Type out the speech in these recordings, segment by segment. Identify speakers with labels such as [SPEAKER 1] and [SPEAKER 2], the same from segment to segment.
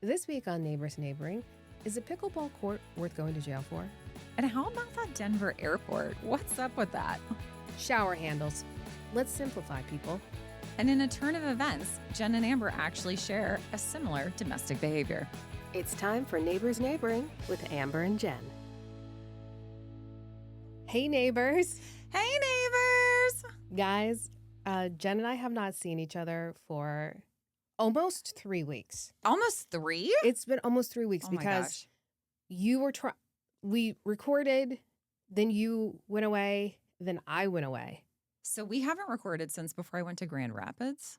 [SPEAKER 1] This week on Neighbors Neighboring, is a pickleball court worth going to jail for?
[SPEAKER 2] And how about that Denver airport? What's up with that?
[SPEAKER 1] Shower handles. Let's simplify, people.
[SPEAKER 2] And in a turn of events, Jen and Amber actually share a similar domestic behavior.
[SPEAKER 1] It's time for Neighbors Neighboring with Amber and Jen. Hey, neighbors.
[SPEAKER 2] Hey, neighbors!
[SPEAKER 1] Guys, Jen and I have not seen each other for almost 3 weeks.
[SPEAKER 2] Almost 3?
[SPEAKER 1] It's been almost 3 weeks
[SPEAKER 2] Oh my
[SPEAKER 1] because
[SPEAKER 2] gosh.
[SPEAKER 1] you were we recorded, then you went away, then I went away.
[SPEAKER 2] So we haven't recorded since before I went to Grand Rapids.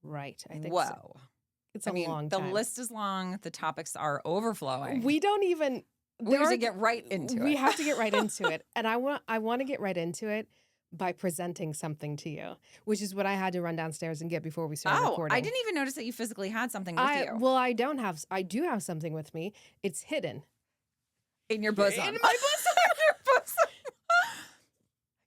[SPEAKER 1] Right, I think
[SPEAKER 2] Whoa.
[SPEAKER 1] so. It's a long
[SPEAKER 2] the
[SPEAKER 1] time.
[SPEAKER 2] list is long. The topics are overflowing.
[SPEAKER 1] We don't even...
[SPEAKER 2] We have to get right into it.
[SPEAKER 1] We have to get right into it. And I want to get right into it by presenting something to you, which is what I had to run downstairs and get before we started recording.
[SPEAKER 2] I didn't even notice that you physically had something with you.
[SPEAKER 1] Well, I do have something with me. It's hidden.
[SPEAKER 2] In your bosom.
[SPEAKER 1] In my bosom.
[SPEAKER 2] In your bosom.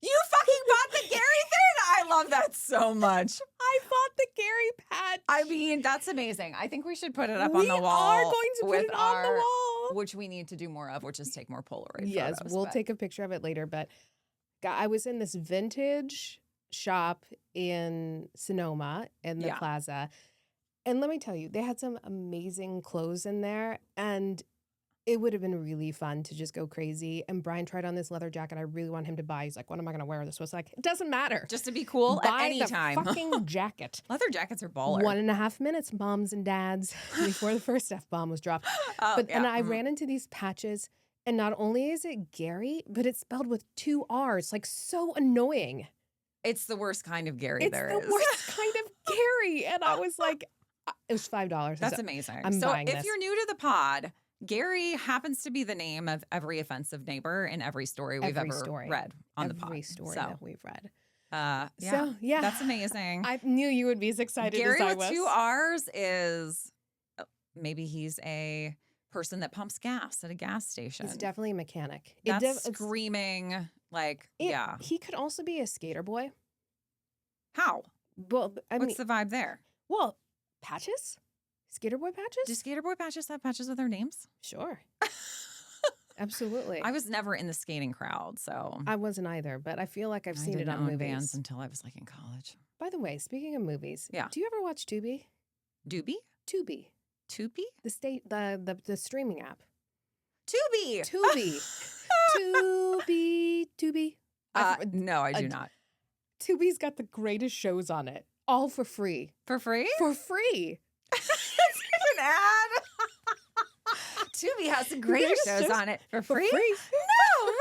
[SPEAKER 2] You fucking bought the Gary thing? I love that so much.
[SPEAKER 1] I bought the Gary patch.
[SPEAKER 2] I mean, that's amazing. I think we should put it up on the wall.
[SPEAKER 1] We are going to put it on the wall.
[SPEAKER 2] Which we need to do more of, which is take more Polaroid
[SPEAKER 1] yes,
[SPEAKER 2] photos.
[SPEAKER 1] we'll take a picture of it later. But I was in this vintage shop in Sonoma in the plaza. And let me tell you, they had some amazing clothes in there. And it would have been really fun to just go crazy. And Brian tried on this leather jacket I really want him to buy. He's like, what am I going to wear this? I was like, it doesn't matter.
[SPEAKER 2] Just to be cool
[SPEAKER 1] buy
[SPEAKER 2] at any time.
[SPEAKER 1] Fucking jacket.
[SPEAKER 2] Leather jackets are baller.
[SPEAKER 1] 1.5 minutes, moms and dads, before the first F-bomb was dropped. And I ran into these patches, and not only is it Gary, but it's spelled with 2 R's. Like, so annoying.
[SPEAKER 2] It's the worst kind of Gary
[SPEAKER 1] It's
[SPEAKER 2] there
[SPEAKER 1] the
[SPEAKER 2] is.
[SPEAKER 1] worst kind of Gary. And I was like, it was $5.
[SPEAKER 2] That's amazing.
[SPEAKER 1] I'm buying
[SPEAKER 2] if
[SPEAKER 1] this.
[SPEAKER 2] you're new to the pod, Gary happens to be the name of every offensive neighbor in every story we've ever read on the pod.
[SPEAKER 1] Every story that we've read.
[SPEAKER 2] Yeah.
[SPEAKER 1] So, yeah.
[SPEAKER 2] That's amazing.
[SPEAKER 1] I knew you would be as excited
[SPEAKER 2] Gary
[SPEAKER 1] as I
[SPEAKER 2] with
[SPEAKER 1] was.
[SPEAKER 2] 2 R's is maybe he's a person that pumps gas at a gas station.
[SPEAKER 1] He's definitely a mechanic.
[SPEAKER 2] That's screaming like, yeah.
[SPEAKER 1] He could also be a skater boy.
[SPEAKER 2] How?
[SPEAKER 1] Well,
[SPEAKER 2] What's the vibe there?
[SPEAKER 1] Well, patches? Skater boy patches?
[SPEAKER 2] Do skater boy patches have patches with their names?
[SPEAKER 1] Sure. Absolutely.
[SPEAKER 2] I was never in the skating crowd, so
[SPEAKER 1] I wasn't either, but I feel like I've seen it on movies.
[SPEAKER 2] Vans until I was like in college.
[SPEAKER 1] By the way, speaking of movies,
[SPEAKER 2] yeah.
[SPEAKER 1] Do you ever watch Tubi?
[SPEAKER 2] Tubi?
[SPEAKER 1] Tubi.
[SPEAKER 2] Tubi?
[SPEAKER 1] The streaming app.
[SPEAKER 2] Tubi.
[SPEAKER 1] Tubi. Tubi.
[SPEAKER 2] No, I do not.
[SPEAKER 1] Tubi's got the greatest shows on it, all for free.
[SPEAKER 2] For free?
[SPEAKER 1] For free.
[SPEAKER 2] It's an ad. Tubi has the greatest shows on it for free. No way.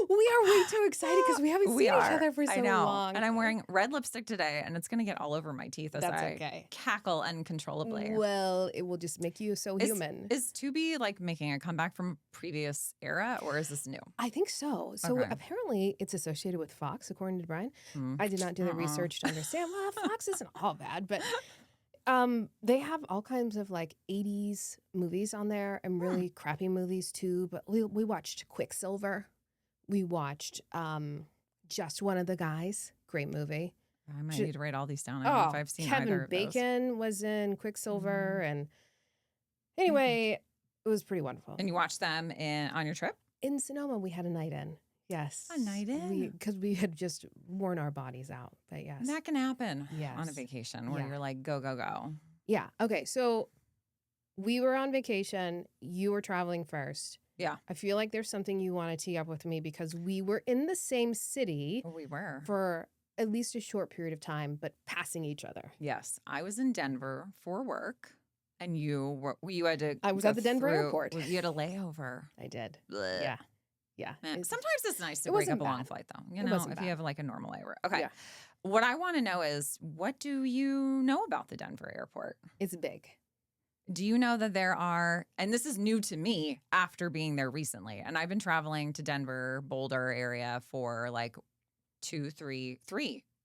[SPEAKER 1] We are way too excited because we haven't seen each other for so
[SPEAKER 2] I know.
[SPEAKER 1] long.
[SPEAKER 2] And I'm wearing red lipstick today, and it's going to get all over my teeth as I cackle uncontrollably.
[SPEAKER 1] Well, it will just make you so human.
[SPEAKER 2] Is Tubi like making a comeback from previous era, or is this new?
[SPEAKER 1] I think so. So apparently it's associated with Fox, according to Brian. I did not do the research to understand. Well, Fox isn't all bad, but they have all kinds of like 80s movies on there and really crappy movies too. But we watched Quicksilver. We watched Just One of the Guys. Great movie.
[SPEAKER 2] I might need to write all these down. I don't know if I've seen either of those.
[SPEAKER 1] Kevin Bacon was in Quicksilver. And anyway, it was pretty wonderful.
[SPEAKER 2] And you watched them on your trip?
[SPEAKER 1] In Sonoma, we had a night in. Yes.
[SPEAKER 2] A night in?
[SPEAKER 1] Because we had just worn our bodies out. But yes.
[SPEAKER 2] That can happen
[SPEAKER 1] yes.
[SPEAKER 2] on a vacation where you're like, go, go, go.
[SPEAKER 1] Yeah. Okay. So we were on vacation. You were traveling first.
[SPEAKER 2] Yeah.
[SPEAKER 1] I feel like there's something you want to tee up with me because we were in the same city.
[SPEAKER 2] We were.
[SPEAKER 1] For at least a short period of time, but passing each other.
[SPEAKER 2] Yes. I was in Denver for work. And you had to.
[SPEAKER 1] I was at the Denver airport.
[SPEAKER 2] You had a layover.
[SPEAKER 1] I did.
[SPEAKER 2] Blech.
[SPEAKER 1] Yeah. Yeah.
[SPEAKER 2] Sometimes it's nice to break up a long flight, though. You know, if you have like a normal layover. Okay. Yeah. What I want to know is, what do you know about the Denver airport?
[SPEAKER 1] It's big.
[SPEAKER 2] Do you know that there are, and this is new to me after being there recently, and I've been traveling to Denver, Boulder area for like the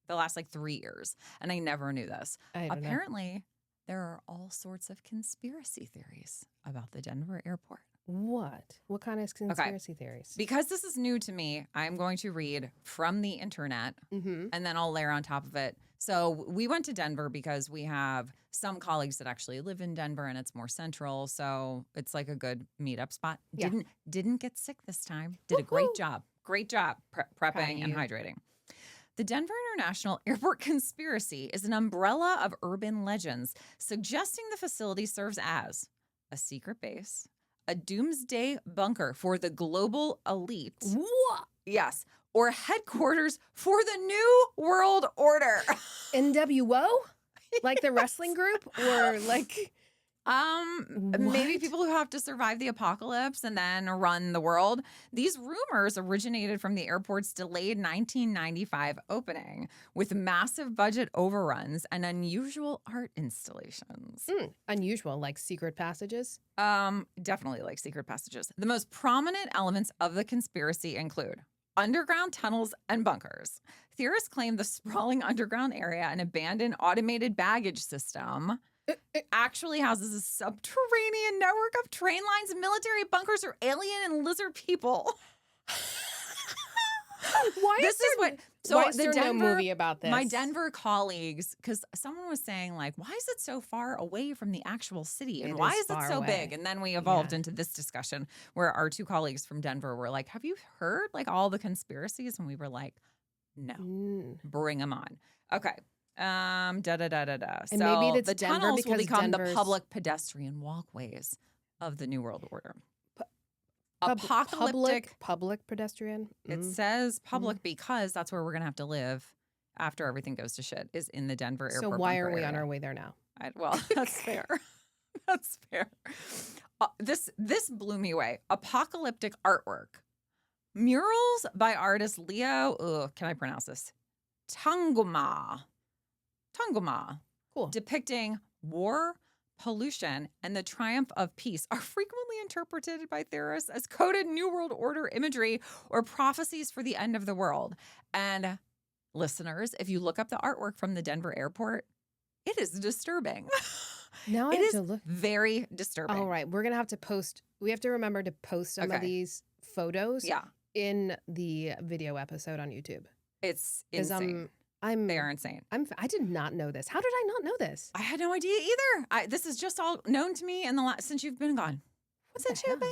[SPEAKER 2] last like 3 years, and I never knew this. Apparently, there are all sorts of conspiracy theories about the Denver airport.
[SPEAKER 1] What? What kind of conspiracy theories?
[SPEAKER 2] Because this is new to me, I'm going to read from the internet, and then I'll layer on top of it So we went to Denver because we have some colleagues that actually live in Denver and it's more central. So it's like a good meetup spot.
[SPEAKER 1] Yeah.
[SPEAKER 2] Didn't get sick this time. Did a great job. Great job prepping and hydrating. The Denver International Airport conspiracy is an umbrella of urban legends suggesting the facility serves as a secret base, a doomsday bunker for the global elite.
[SPEAKER 1] What?
[SPEAKER 2] Yes. Or headquarters for the New World Order.
[SPEAKER 1] NWO? Like the wrestling group? Or like...
[SPEAKER 2] Maybe people who have to survive the apocalypse and then run the world. These rumors originated from the airport's delayed 1995 opening with massive budget overruns and unusual art installations.
[SPEAKER 1] Unusual, like secret passages?
[SPEAKER 2] Definitely like secret passages. The most prominent elements of the conspiracy include underground tunnels and bunkers. Theorists claim the sprawling underground area and abandoned automated baggage system actually houses a subterranean network of train lines, military bunkers, or alien and lizard people.
[SPEAKER 1] Why is there no movie about this?
[SPEAKER 2] My Denver colleagues, because someone was saying, like, why is it so far away from the actual city? And why is it so big? And then we evolved into this discussion where our two colleagues from Denver were like, have you heard, like, all the conspiracies? And we were like, no, bring them on. Okay. And
[SPEAKER 1] so
[SPEAKER 2] maybe it's the Denver tunnels will become the public pedestrian walkways of the New World Order.
[SPEAKER 1] Public pedestrian.
[SPEAKER 2] It says public because that's where we're gonna have to live after everything goes to shit. Is in the Denver airport.
[SPEAKER 1] So why are we on our way there now?
[SPEAKER 2] Well, that's fair. That's fair. This blew me away. Apocalyptic artwork, murals by artist Leo. Can I pronounce this? Tanguma,
[SPEAKER 1] cool,
[SPEAKER 2] depicting war, pollution, and the triumph of peace are frequently interpreted by theorists as coded New World Order imagery or prophecies for the end of the world. And listeners, if you look up the artwork from the Denver airport, it is disturbing.
[SPEAKER 1] Now I have to look.
[SPEAKER 2] Very disturbing.
[SPEAKER 1] All right, we're gonna have to post. We have to remember to post some of these photos. In the video episode on YouTube.
[SPEAKER 2] It's insane. They are insane.
[SPEAKER 1] I did not know this. How did I not know this?
[SPEAKER 2] I had no idea either. This is just all known to me since you've been gone. Since you've been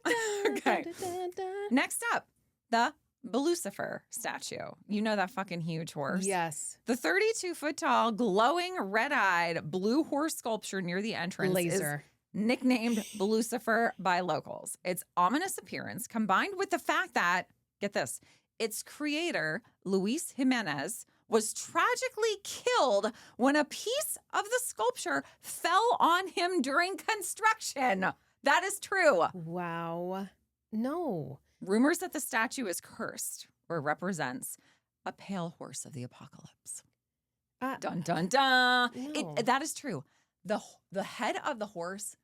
[SPEAKER 2] gone. Okay. Next up, the Belucifer statue. You know that fucking huge horse?
[SPEAKER 1] Yes.
[SPEAKER 2] The 32-foot tall, glowing, red-eyed blue horse sculpture near the entrance is nicknamed Belucifer by locals. Its ominous appearance, combined with the fact that, get this, its creator, Luis Jimenez, was tragically killed when a piece of the sculpture fell on him during construction. That is true.
[SPEAKER 1] Wow. No.
[SPEAKER 2] Rumors that the statue is cursed or represents a pale horse of the apocalypse. Dun, dun, dun. No. That is true. The head of the horse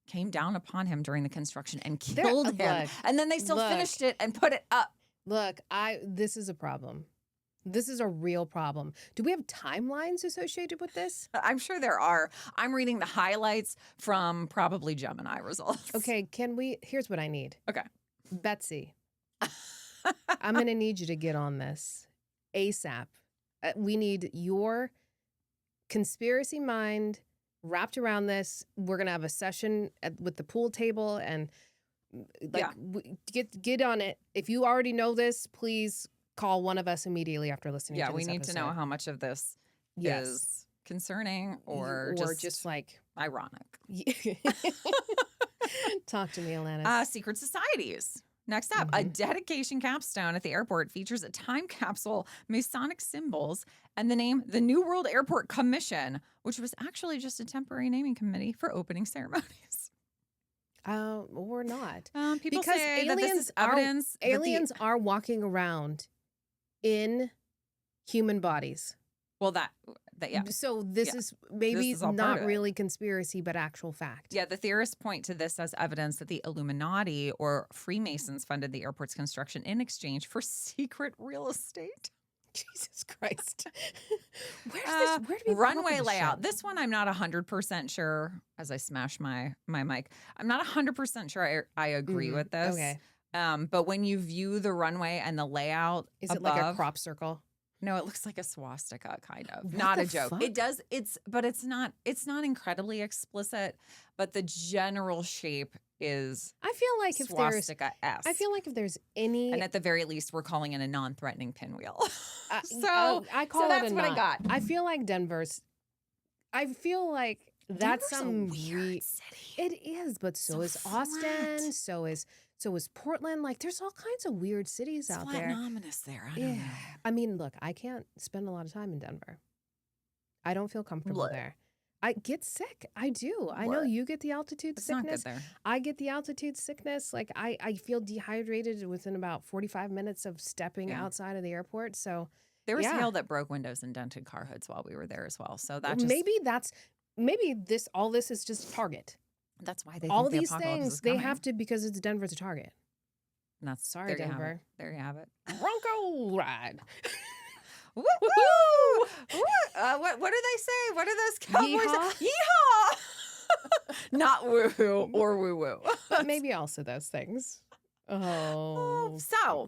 [SPEAKER 2] came down upon him during the construction and killed him. And then they still finished it and put it up.
[SPEAKER 1] Look, this is a problem. This is a real problem. Do we have timelines associated with this?
[SPEAKER 2] I'm sure there are. I'm reading the highlights from probably Gemini results.
[SPEAKER 1] Okay, here's what I need.
[SPEAKER 2] Okay.
[SPEAKER 1] Betsy, I'm going to need you to get on this ASAP. We need your conspiracy mind wrapped around this. We're going to have a session with the pool table and get on it. If you already know this, please call one of us immediately after listening to this
[SPEAKER 2] we need
[SPEAKER 1] episode.
[SPEAKER 2] to know how much of this is concerning or just
[SPEAKER 1] like
[SPEAKER 2] ironic.
[SPEAKER 1] Talk to me, Alanis.
[SPEAKER 2] Secret societies. Next up, a dedication capstone at the airport features a time capsule, Masonic symbols, and the name the New World Airport Commission, which was actually just a temporary naming committee for opening ceremonies.
[SPEAKER 1] Or not.
[SPEAKER 2] People say that this is evidence.
[SPEAKER 1] Aliens are walking around in human bodies.
[SPEAKER 2] Well, yeah.
[SPEAKER 1] So this is maybe not really conspiracy, but actual fact.
[SPEAKER 2] Yeah, the theorists point to this as evidence that the Illuminati or Freemasons funded the airport's construction in exchange for secret real estate.
[SPEAKER 1] Jesus Christ. Where do we
[SPEAKER 2] runway layout? This one I'm not 100% sure. As I smash my mic, I'm not 100% sure I agree with this.
[SPEAKER 1] Okay.
[SPEAKER 2] But when you view the runway and the layout
[SPEAKER 1] is it like a crop circle?
[SPEAKER 2] No, it looks like a swastika, kind of.
[SPEAKER 1] What
[SPEAKER 2] Not
[SPEAKER 1] the
[SPEAKER 2] a joke.
[SPEAKER 1] fuck?
[SPEAKER 2] It does. But it's not incredibly explicit. But the general shape is
[SPEAKER 1] I feel like if there's,
[SPEAKER 2] swastika-esque.
[SPEAKER 1] I feel like if there's any,
[SPEAKER 2] And at the very least, we're calling it a non-threatening pinwheel.
[SPEAKER 1] I call it
[SPEAKER 2] that's
[SPEAKER 1] a
[SPEAKER 2] what I
[SPEAKER 1] knot.
[SPEAKER 2] got.
[SPEAKER 1] I feel like Denver's. I feel like that's
[SPEAKER 2] Denver's
[SPEAKER 1] some
[SPEAKER 2] a weird city.
[SPEAKER 1] It is, but so is Austin. So is Portland. Like, there's all kinds of weird cities
[SPEAKER 2] It's
[SPEAKER 1] out
[SPEAKER 2] flat
[SPEAKER 1] there.
[SPEAKER 2] and ominous there. I don't know.
[SPEAKER 1] I mean, look, I can't spend a lot of time in Denver. I don't feel comfortable
[SPEAKER 2] Blech.
[SPEAKER 1] there. I get sick. I do. I know
[SPEAKER 2] Blech.
[SPEAKER 1] you get the altitude
[SPEAKER 2] It's not
[SPEAKER 1] sickness.
[SPEAKER 2] good there.
[SPEAKER 1] I get the altitude sickness. Like, I feel dehydrated within about 45 minutes of stepping
[SPEAKER 2] Yeah.
[SPEAKER 1] outside of the airport. So
[SPEAKER 2] There was
[SPEAKER 1] yeah.
[SPEAKER 2] hail that broke windows and dented car hoods while we were there as well. So that
[SPEAKER 1] maybe all this is just Target.
[SPEAKER 2] that's why they
[SPEAKER 1] All
[SPEAKER 2] think the
[SPEAKER 1] these
[SPEAKER 2] apocalypse
[SPEAKER 1] things
[SPEAKER 2] is
[SPEAKER 1] they
[SPEAKER 2] coming.
[SPEAKER 1] have to, because it's Denver's a Target.
[SPEAKER 2] And that's
[SPEAKER 1] Sorry,
[SPEAKER 2] there you have it.
[SPEAKER 1] Denver.
[SPEAKER 2] There you have it.
[SPEAKER 1] Bronco ride.
[SPEAKER 2] Woo woo! What do they say? What are those cowboys?
[SPEAKER 1] Yeehaw?
[SPEAKER 2] Yeehaw! Not woo hoo or woo woo.
[SPEAKER 1] But maybe also those things. Oh.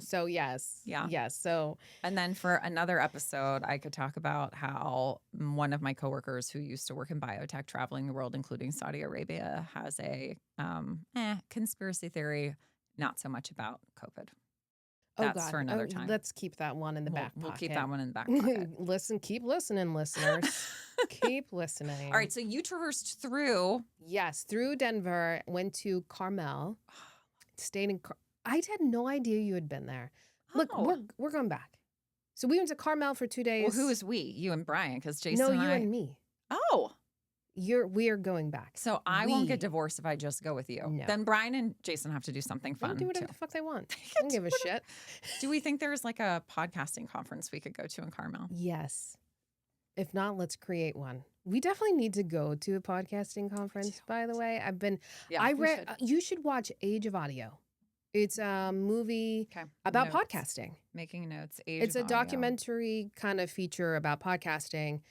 [SPEAKER 2] So
[SPEAKER 1] yes.
[SPEAKER 2] Yeah.
[SPEAKER 1] Yes. So
[SPEAKER 2] and then for another episode, I could talk about how one of my coworkers who used to work in biotech, traveling the world, including Saudi Arabia, has a conspiracy theory. Not so much about COVID. That's
[SPEAKER 1] God.
[SPEAKER 2] for another time.
[SPEAKER 1] Let's keep that one in the back pocket.
[SPEAKER 2] We'll keep that one in the back pocket.
[SPEAKER 1] Keep listening, listeners. Keep listening.
[SPEAKER 2] All right, so you traversed through.
[SPEAKER 1] Yes, through Denver, went to Carmel, stayed in. I had no idea you had been there. Look, we're going back. So we went to Carmel for 2 days.
[SPEAKER 2] Well, who is we? You and Brian, because Jason.
[SPEAKER 1] No,
[SPEAKER 2] and
[SPEAKER 1] you
[SPEAKER 2] I...
[SPEAKER 1] and me.
[SPEAKER 2] Oh,
[SPEAKER 1] we are going back.
[SPEAKER 2] So I won't get divorced if I just go with you.
[SPEAKER 1] No.
[SPEAKER 2] Then Brian and Jason have to do something
[SPEAKER 1] They
[SPEAKER 2] fun
[SPEAKER 1] can do whatever
[SPEAKER 2] too.
[SPEAKER 1] the fuck they want. I don't give a shit.
[SPEAKER 2] Do we think there's like a podcasting conference we could go to in Carmel?
[SPEAKER 1] Yes. If not, let's create one. We definitely need to go to a podcasting conference, by the way.
[SPEAKER 2] Yeah,
[SPEAKER 1] you should watch Age of Audio. It's a movie about podcasting.
[SPEAKER 2] Making notes.
[SPEAKER 1] It's a documentary kind of feature about podcasting.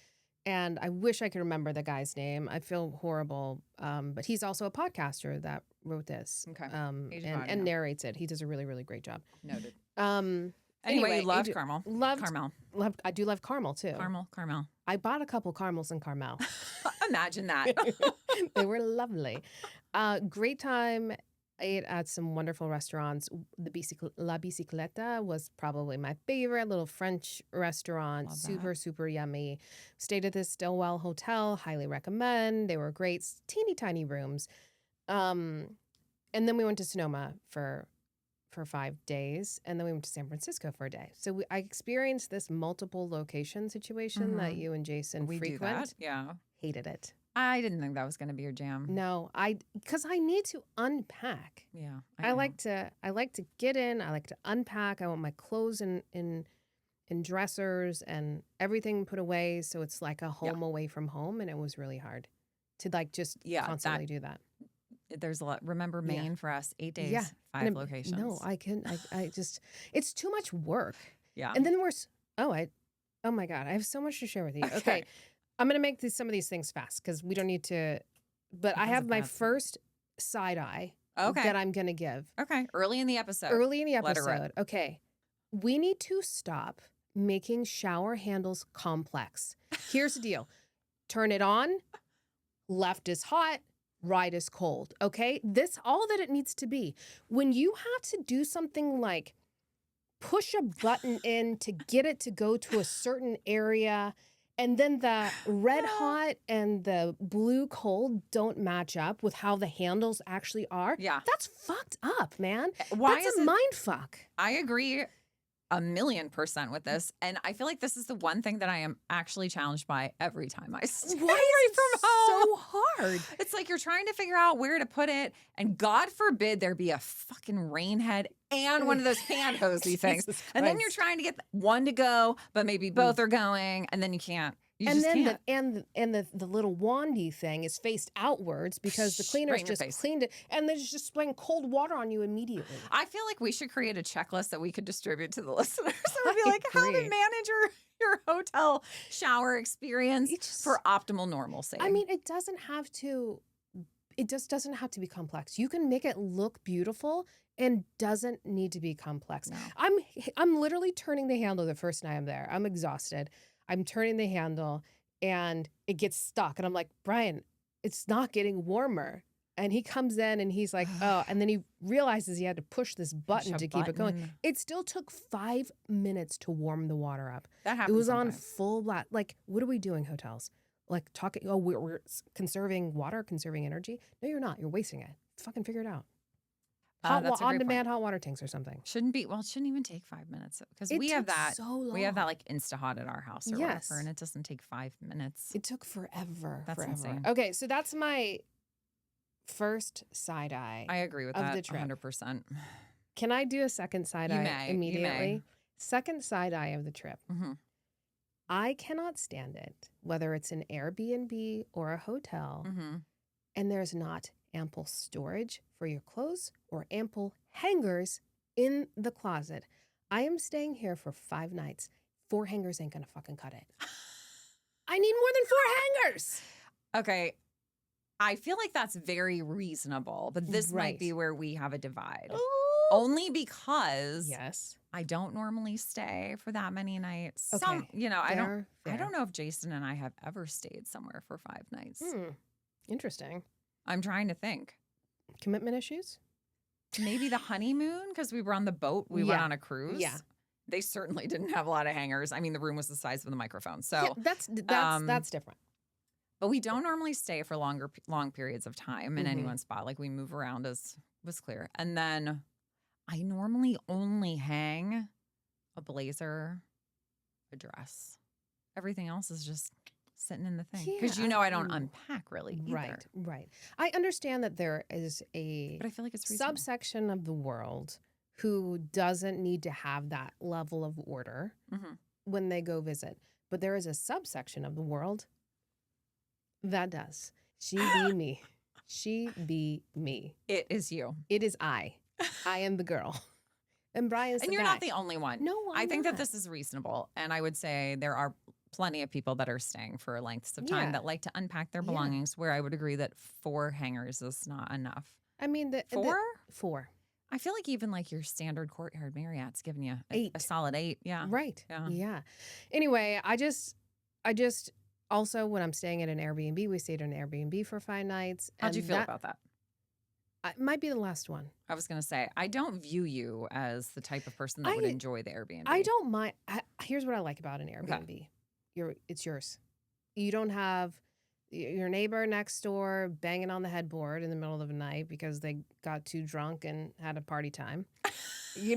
[SPEAKER 1] And I wish I could remember the guy's name. I feel horrible. But he's also a podcaster that wrote this.
[SPEAKER 2] Okay.
[SPEAKER 1] And narrates it. He does a really, really great job.
[SPEAKER 2] Noted.
[SPEAKER 1] Anyway,
[SPEAKER 2] you loved Carmel.
[SPEAKER 1] Carmel. I do love Carmel too.
[SPEAKER 2] Carmel.
[SPEAKER 1] I bought a couple caramels in Carmel.
[SPEAKER 2] Imagine that.
[SPEAKER 1] They were lovely. Great time. I ate at some wonderful restaurants. La Bicicleta was probably my favorite little French restaurant. Super, super yummy. Stayed at this Stillwell Hotel. Highly recommend. They were great. Teeny tiny rooms. And then we went to Sonoma for 5 days. And then we went to San Francisco for a day. So I experienced this multiple location situation that you and Jason frequent.
[SPEAKER 2] Do that? Yeah.
[SPEAKER 1] Hated it.
[SPEAKER 2] I didn't think that was going to be your jam.
[SPEAKER 1] No, because I need to unpack.
[SPEAKER 2] Yeah,
[SPEAKER 1] I like to get in. I like to unpack. I want my clothes in dressers and everything put away, so it's like a home away from home. And it was really hard to constantly do that.
[SPEAKER 2] There's a lot. Remember Maine for us? 8 days, 5 locations.
[SPEAKER 1] No, I just it's too much work.
[SPEAKER 2] Yeah,
[SPEAKER 1] and then oh my God, I have so much to share with you. Okay. I'm going to make some of these things fast because we don't need to, but I have my first side eye that I'm going to give.
[SPEAKER 2] Okay. Early in the episode.
[SPEAKER 1] Okay. We need to stop making shower handles complex. Here's the deal. Turn it on. Left is hot. Right is cold. Okay. This all that it needs to be. When you have to do something like push a button in to get it to go to a certain area, and then the red hot and the blue cold don't match up with how the handles actually are.
[SPEAKER 2] Yeah.
[SPEAKER 1] That's fucked up, man.
[SPEAKER 2] That's
[SPEAKER 1] a mind fuck.
[SPEAKER 2] I agree 1,000,000% with this. And I feel like this is the one thing that I am actually challenged by every time I stay away from home.
[SPEAKER 1] So hard.
[SPEAKER 2] It's like you're trying to figure out where to put it. And God forbid there be a fucking rain head and one of those hand hosey things. And then you're trying to get one to go, but maybe both are going, and then you can't.
[SPEAKER 1] The little wandy thing is faced outwards because the cleaners just cleaned it, and they're just spraying cold water on you immediately.
[SPEAKER 2] I feel like we should create a checklist that we could distribute to the listeners. It would be like how to manage your hotel shower experience for optimal normalcy.
[SPEAKER 1] I mean, it doesn't have to. it just doesn't have to be complex. You can make it look beautiful and doesn't need to be complex.
[SPEAKER 2] No.
[SPEAKER 1] I'm literally turning the handle the first night I'm there. I'm exhausted. I'm turning the handle and it gets stuck. And I'm like, Brian, it's not getting warmer. And he comes in and he's like, oh, and then he realizes he had to push this button to keep it going. It still took 5 minutes to warm the water up.
[SPEAKER 2] That happens.
[SPEAKER 1] It was
[SPEAKER 2] sometimes.
[SPEAKER 1] on full blast. Like, what are we doing, hotels? Like talking, oh, we're conserving water, conserving energy. No, you're not. You're wasting it. Fucking figure it out. On-demand hot water tanks or something.
[SPEAKER 2] It shouldn't even take 5 minutes because we have that.
[SPEAKER 1] So long.
[SPEAKER 2] We have that like Insta-Hot at our house or whatever, and it doesn't take 5 minutes.
[SPEAKER 1] It took forever.
[SPEAKER 2] That's insane.
[SPEAKER 1] Okay, so that's my first side eye.
[SPEAKER 2] I agree with
[SPEAKER 1] of
[SPEAKER 2] that
[SPEAKER 1] the trip.
[SPEAKER 2] 100%.
[SPEAKER 1] Can I do a second side eye immediately?
[SPEAKER 2] You may.
[SPEAKER 1] Second side eye of the trip.
[SPEAKER 2] Mm-hmm.
[SPEAKER 1] I cannot stand it, whether it's an Airbnb or a hotel, and there's not ample storage for your clothes or ample hangers in the closet. I am staying here for 5 nights. 4 hangers ain't gonna fucking cut it. I need more than 4 hangers.
[SPEAKER 2] Okay. I feel like that's very reasonable, but this might be where we have a divide.
[SPEAKER 1] Ooh.
[SPEAKER 2] Only because
[SPEAKER 1] yes,
[SPEAKER 2] I don't normally stay for that many nights.
[SPEAKER 1] Okay.
[SPEAKER 2] I don't know if Jason and I have ever stayed somewhere for 5 nights.
[SPEAKER 1] Interesting.
[SPEAKER 2] I'm trying to think.
[SPEAKER 1] Commitment issues?
[SPEAKER 2] Maybe the honeymoon because we were on the boat. We went on a cruise.
[SPEAKER 1] Yeah.
[SPEAKER 2] They certainly didn't have a lot of hangers. I mean, the room was the size of the microphone. So
[SPEAKER 1] that's different.
[SPEAKER 2] But we don't normally stay for long periods of time in any one spot. Like we move around, as was clear. And then I normally only hang a blazer, a dress. Everything else is just sitting in the thing. Because I don't unpack really either.
[SPEAKER 1] Right. I understand that there is
[SPEAKER 2] but I feel like it's reasonable.
[SPEAKER 1] Subsection of the world who doesn't need to have that level of order when they go visit. But there is a subsection of the world that does. She be me. She be me.
[SPEAKER 2] It is you.
[SPEAKER 1] It is I. I am the girl. And Brian's the guy.
[SPEAKER 2] And you're not the only one.
[SPEAKER 1] No,
[SPEAKER 2] I think that this is reasonable. And I would say there are plenty of people that are staying for lengths of time that like to unpack their belongings, where I would agree that 4 hangers is not enough.
[SPEAKER 1] I mean, 4?
[SPEAKER 2] I feel like even like your standard courtyard Marriott's giving you
[SPEAKER 1] 8.
[SPEAKER 2] A solid 8. Yeah.
[SPEAKER 1] Right. Yeah. Anyway, I just also, when I'm staying at an Airbnb, we stayed at an Airbnb for 5 nights.
[SPEAKER 2] How'd you feel about that?
[SPEAKER 1] It might be the last one.
[SPEAKER 2] I was going to say, I don't view you as the type of person that would enjoy the Airbnb.
[SPEAKER 1] I don't mind. Here's what I like about an Airbnb. Okay. It's yours. You don't have your neighbor next door banging on the headboard in the middle of the night because they got too drunk and had a party time. You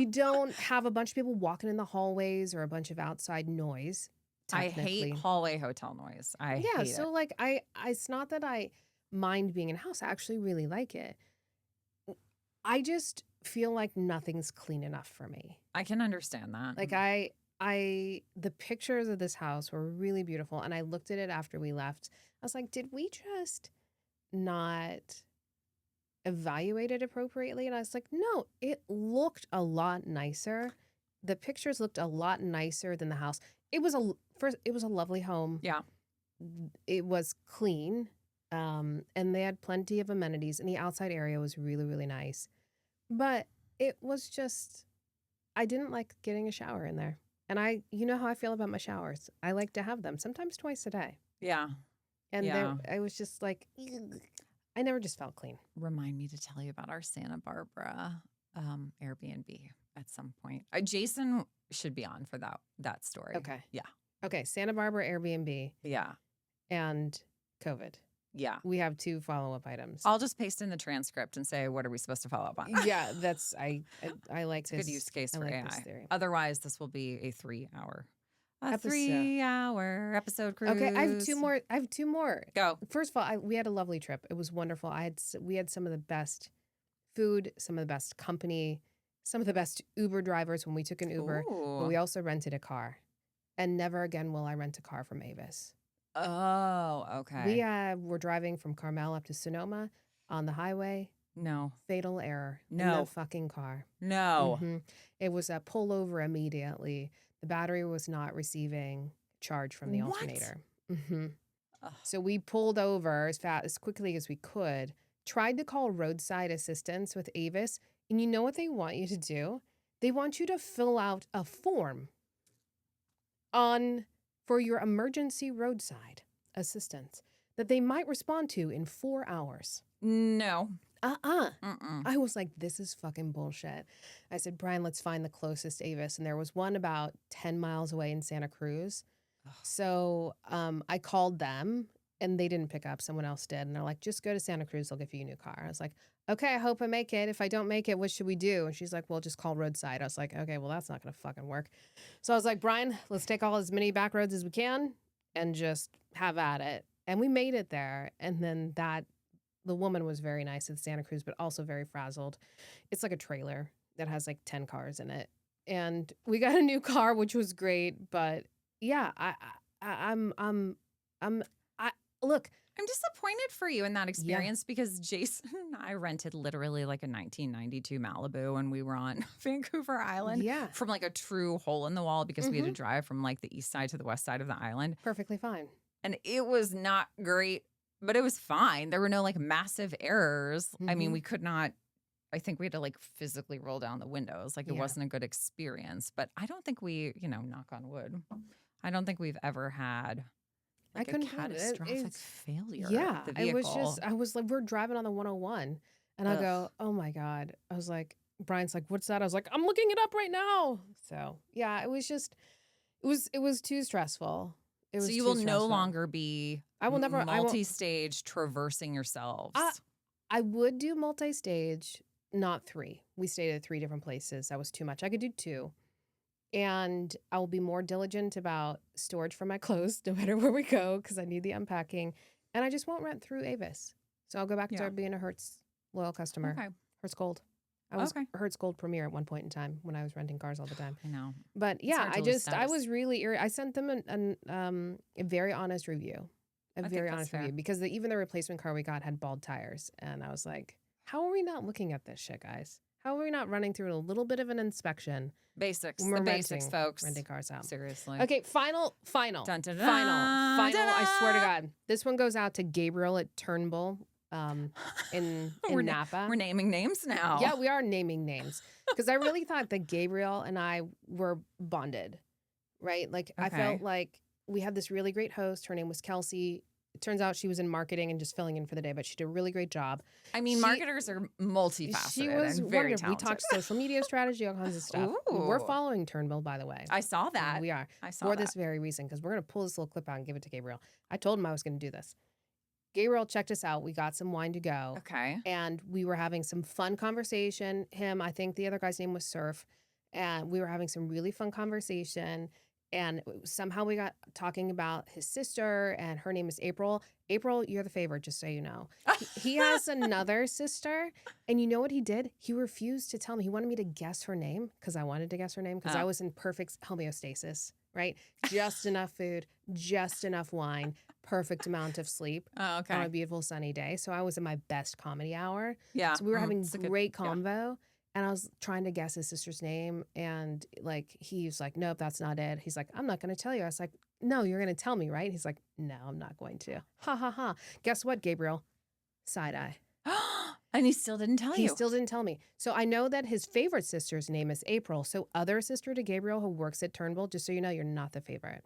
[SPEAKER 1] don't have a bunch of people walking in the hallways or a bunch of outside noise.
[SPEAKER 2] I hate hallway hotel noise. I hate it.
[SPEAKER 1] So like it's not that I mind being in a house. I actually really like it. I just feel like nothing's clean enough for me.
[SPEAKER 2] I can understand that.
[SPEAKER 1] Like the pictures of this house were really beautiful, and I looked at it after we left. I was like, did we just not evaluate it appropriately? And I was like, no, it looked a lot nicer. The pictures looked a lot nicer than the house. It was a lovely home.
[SPEAKER 2] Yeah.
[SPEAKER 1] It was clean. And they had plenty of amenities, and the outside area was really, really nice. But it was just, I didn't like getting a shower in there. And you know how I feel about my showers. I like to have them, sometimes twice a day.
[SPEAKER 2] Yeah.
[SPEAKER 1] And I was just like, ugh. I never just felt clean.
[SPEAKER 2] Remind me to tell you about our Santa Barbara Airbnb at some point. Jason should be on for that story.
[SPEAKER 1] Okay.
[SPEAKER 2] Yeah.
[SPEAKER 1] Okay, Santa Barbara Airbnb.
[SPEAKER 2] Yeah.
[SPEAKER 1] And COVID.
[SPEAKER 2] Yeah.
[SPEAKER 1] We have 2 follow-up items.
[SPEAKER 2] I'll just paste in the transcript and say, what are we supposed to follow up on?
[SPEAKER 1] Yeah, I like
[SPEAKER 2] it's this. Good use case for AI.
[SPEAKER 1] This theory.
[SPEAKER 2] Otherwise, this will be a 3-hour. A 3-hour episode cruise.
[SPEAKER 1] Okay, I have two more.
[SPEAKER 2] Go.
[SPEAKER 1] First of all, we had a lovely trip. It was wonderful. We had some of the best food, some of the best company, some of the best Uber drivers when we took an Uber.
[SPEAKER 2] Ooh.
[SPEAKER 1] But we also rented a car. And never again will I rent a car from Avis.
[SPEAKER 2] Oh, okay.
[SPEAKER 1] We were driving from Carmel up to Sonoma on the highway.
[SPEAKER 2] No.
[SPEAKER 1] Fatal error.
[SPEAKER 2] No.
[SPEAKER 1] In the fucking car.
[SPEAKER 2] No.
[SPEAKER 1] Mm-hmm. It was a pull over immediately. The battery was not receiving charge from the alternator. Mm-hmm.
[SPEAKER 2] Ugh.
[SPEAKER 1] So we pulled over as quickly as we could, tried to call roadside assistance with Avis. And you know what they want you to do? They want you to fill out a form for your emergency roadside assistance that they might respond to in 4 hours.
[SPEAKER 2] No.
[SPEAKER 1] I was like, this is fucking bullshit. I said, Brian, let's find the closest Avis. And there was one about 10 miles away in Santa Cruz. Ugh. So I called them and they didn't pick up. Someone else did. And they're like, just go to Santa Cruz. They'll give you a new car. I was like, okay, I hope I make it. If I don't make it, what should we do? And she's like, well, just call roadside. I was like, okay, well, that's not going to fucking work. So I was like, Brian, let's take as many back roads as we can and just have at it. And we made it there. And then the woman was very nice at Santa Cruz, but also very frazzled. It's like a trailer that has like 10 cars in it. And we got a new car, which was great. But yeah, look.
[SPEAKER 2] I'm disappointed for you in that experience because Jason and I rented literally like a 1992 Malibu when we were on Vancouver Island.
[SPEAKER 1] Yeah.
[SPEAKER 2] From like a true hole in the wall because we had to drive from like the east side to the west side of the island.
[SPEAKER 1] Perfectly fine.
[SPEAKER 2] And it was not great, but it was fine. There were no like massive errors. I mean, we could not, I think we had to like physically roll down the windows. Like it wasn't a good experience, but I don't think we, knock on wood, I don't think we've ever had like
[SPEAKER 1] I couldn't
[SPEAKER 2] a catastrophic failure.
[SPEAKER 1] Yeah.
[SPEAKER 2] The vehicle.
[SPEAKER 1] I was like, we're driving on the 101 and I go, oh my God. I was like, Brian's like, what's that? I was like, I'm looking it up right now. So yeah, it was just, it was too stressful. So
[SPEAKER 2] you will no longer be multi-stage traversing yourselves.
[SPEAKER 1] I would do multi-stage, not 3. We stayed at 3 different places. That was too much. I could do 2. And I will be more diligent about storage for my clothes, no matter where we go, because I need the unpacking. And I just won't rent through Avis. So I'll go back to being a Hertz loyal customer.
[SPEAKER 2] Okay.
[SPEAKER 1] Hertz Gold. I was Hertz Gold Premier at one point in time when I was renting cars all the time.
[SPEAKER 2] I know.
[SPEAKER 1] But yeah, I was really I sent them a very honest review. Because even the replacement car we got had bald tires. And I was like, how are we not looking at this shit, guys? How are we not running through a little bit of an inspection?
[SPEAKER 2] Basics. The basics, folks.
[SPEAKER 1] Renting cars out.
[SPEAKER 2] Seriously.
[SPEAKER 1] Okay, final.
[SPEAKER 2] Dun, dun, dun,
[SPEAKER 1] I swear to God. This one goes out to Gabriel at Turnbull. In Napa.
[SPEAKER 2] We're naming names now.
[SPEAKER 1] Yeah, we are naming names. Because I really thought that Gabriel and I were bonded, right? Like, I felt like we had this really great host. Her name was Kelsey. It turns out she was in marketing and just filling in for the day, but she did a really great job.
[SPEAKER 2] I mean, marketers are multifaceted
[SPEAKER 1] she was
[SPEAKER 2] and very
[SPEAKER 1] wonderful.
[SPEAKER 2] talented.
[SPEAKER 1] We talked social media strategy, all kinds of stuff.
[SPEAKER 2] Ooh.
[SPEAKER 1] We're following Turnbull, by the way.
[SPEAKER 2] I saw that.
[SPEAKER 1] We are.
[SPEAKER 2] I saw
[SPEAKER 1] for
[SPEAKER 2] that.
[SPEAKER 1] this very reason, because we're going to pull this little clip out and give it to Gabriel. I told him I was going to do this. Gabriel checked us out. We got some wine to go.
[SPEAKER 2] Okay.
[SPEAKER 1] And we were having some fun conversation. I think the other guy's name was Surf. And we were having some really fun conversation. And somehow we got talking about his sister, and her name is April. April, you're the favorite, just so you know. He has another sister, and you know what he did? He refused to tell me. He wanted me to guess her name because I wanted to guess her name because I was in perfect homeostasis, right? Just enough food, just enough wine, perfect amount of sleep on a beautiful sunny day. So I was in my best comedy hour.
[SPEAKER 2] Yeah.
[SPEAKER 1] So we were having great convo. And I was trying to guess his sister's name. And like, he's like, nope, that's not it. He's like, I'm not going to tell you. I was like, no, you're going to tell me, right? He's like, no, I'm not going to. Ha, ha, ha. Guess what, Gabriel? Side eye.
[SPEAKER 2] And he still didn't tell you.
[SPEAKER 1] He still didn't tell me. So I know that his favorite sister's name is April. So other sister to Gabriel who works at Turnbull, just so you know, you're not the favorite.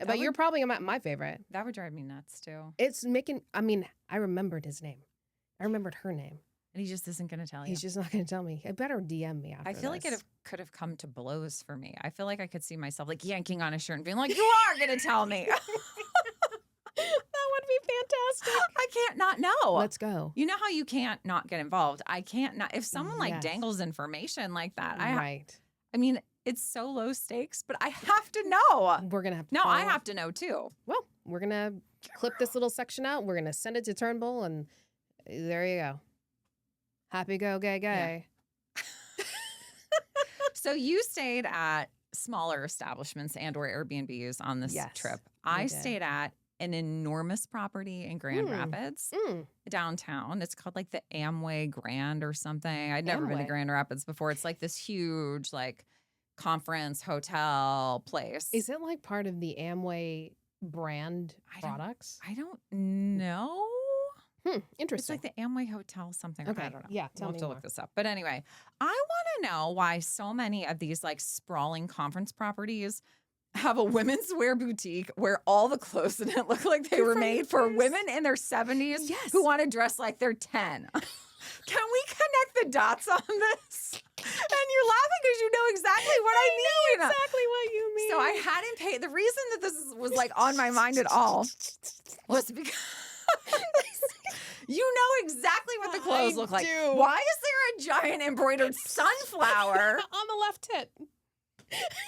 [SPEAKER 1] But you're probably my favorite.
[SPEAKER 2] That would drive me nuts too.
[SPEAKER 1] I remembered his name. I remembered her name.
[SPEAKER 2] And he just isn't going to tell you.
[SPEAKER 1] He's just not going to tell me. I better DM me after
[SPEAKER 2] I feel
[SPEAKER 1] this.
[SPEAKER 2] like it could have come to blows for me. I feel like I could see myself like yanking on his shirt and being like, you are going to tell me.
[SPEAKER 1] That would be fantastic.
[SPEAKER 2] I can't not know.
[SPEAKER 1] Let's go.
[SPEAKER 2] You know how you can't not get involved? I can't not. If someone like dangles information like that, I mean, it's so low stakes, but I have to know.
[SPEAKER 1] We're going to have to.
[SPEAKER 2] No, I have to know too.
[SPEAKER 1] Well, we're going to clip this little section out. We're going to send it to Turnbull, and there you go. Happy go, gay, gay.
[SPEAKER 2] Yeah. So you stayed at smaller establishments and or Airbnbs on this trip. I stayed at an enormous property in Grand Rapids, downtown. It's called like the Amway Grand or something. I'd never been to Grand Rapids before. It's like this huge like conference hotel place.
[SPEAKER 1] Is it like part of the Amway brand products?
[SPEAKER 2] I don't know.
[SPEAKER 1] Interesting.
[SPEAKER 2] It's like the Amway Hotel something.
[SPEAKER 1] Okay.
[SPEAKER 2] I don't know.
[SPEAKER 1] Yeah, tell
[SPEAKER 2] we'll
[SPEAKER 1] me
[SPEAKER 2] have to
[SPEAKER 1] more.
[SPEAKER 2] look this up. But anyway, I want to know why so many of these like sprawling conference properties have a women's wear boutique where all the clothes in it look like they were made for women in their 70s who want to dress like they're 10. Can we connect the dots on this? And you're laughing because you know exactly what I mean.
[SPEAKER 1] Know exactly what you mean.
[SPEAKER 2] So I hadn't paid. The reason that this was like on my mind at all was because you know exactly what the clothes look like. Why is there a giant embroidered sunflower
[SPEAKER 1] on the left tit?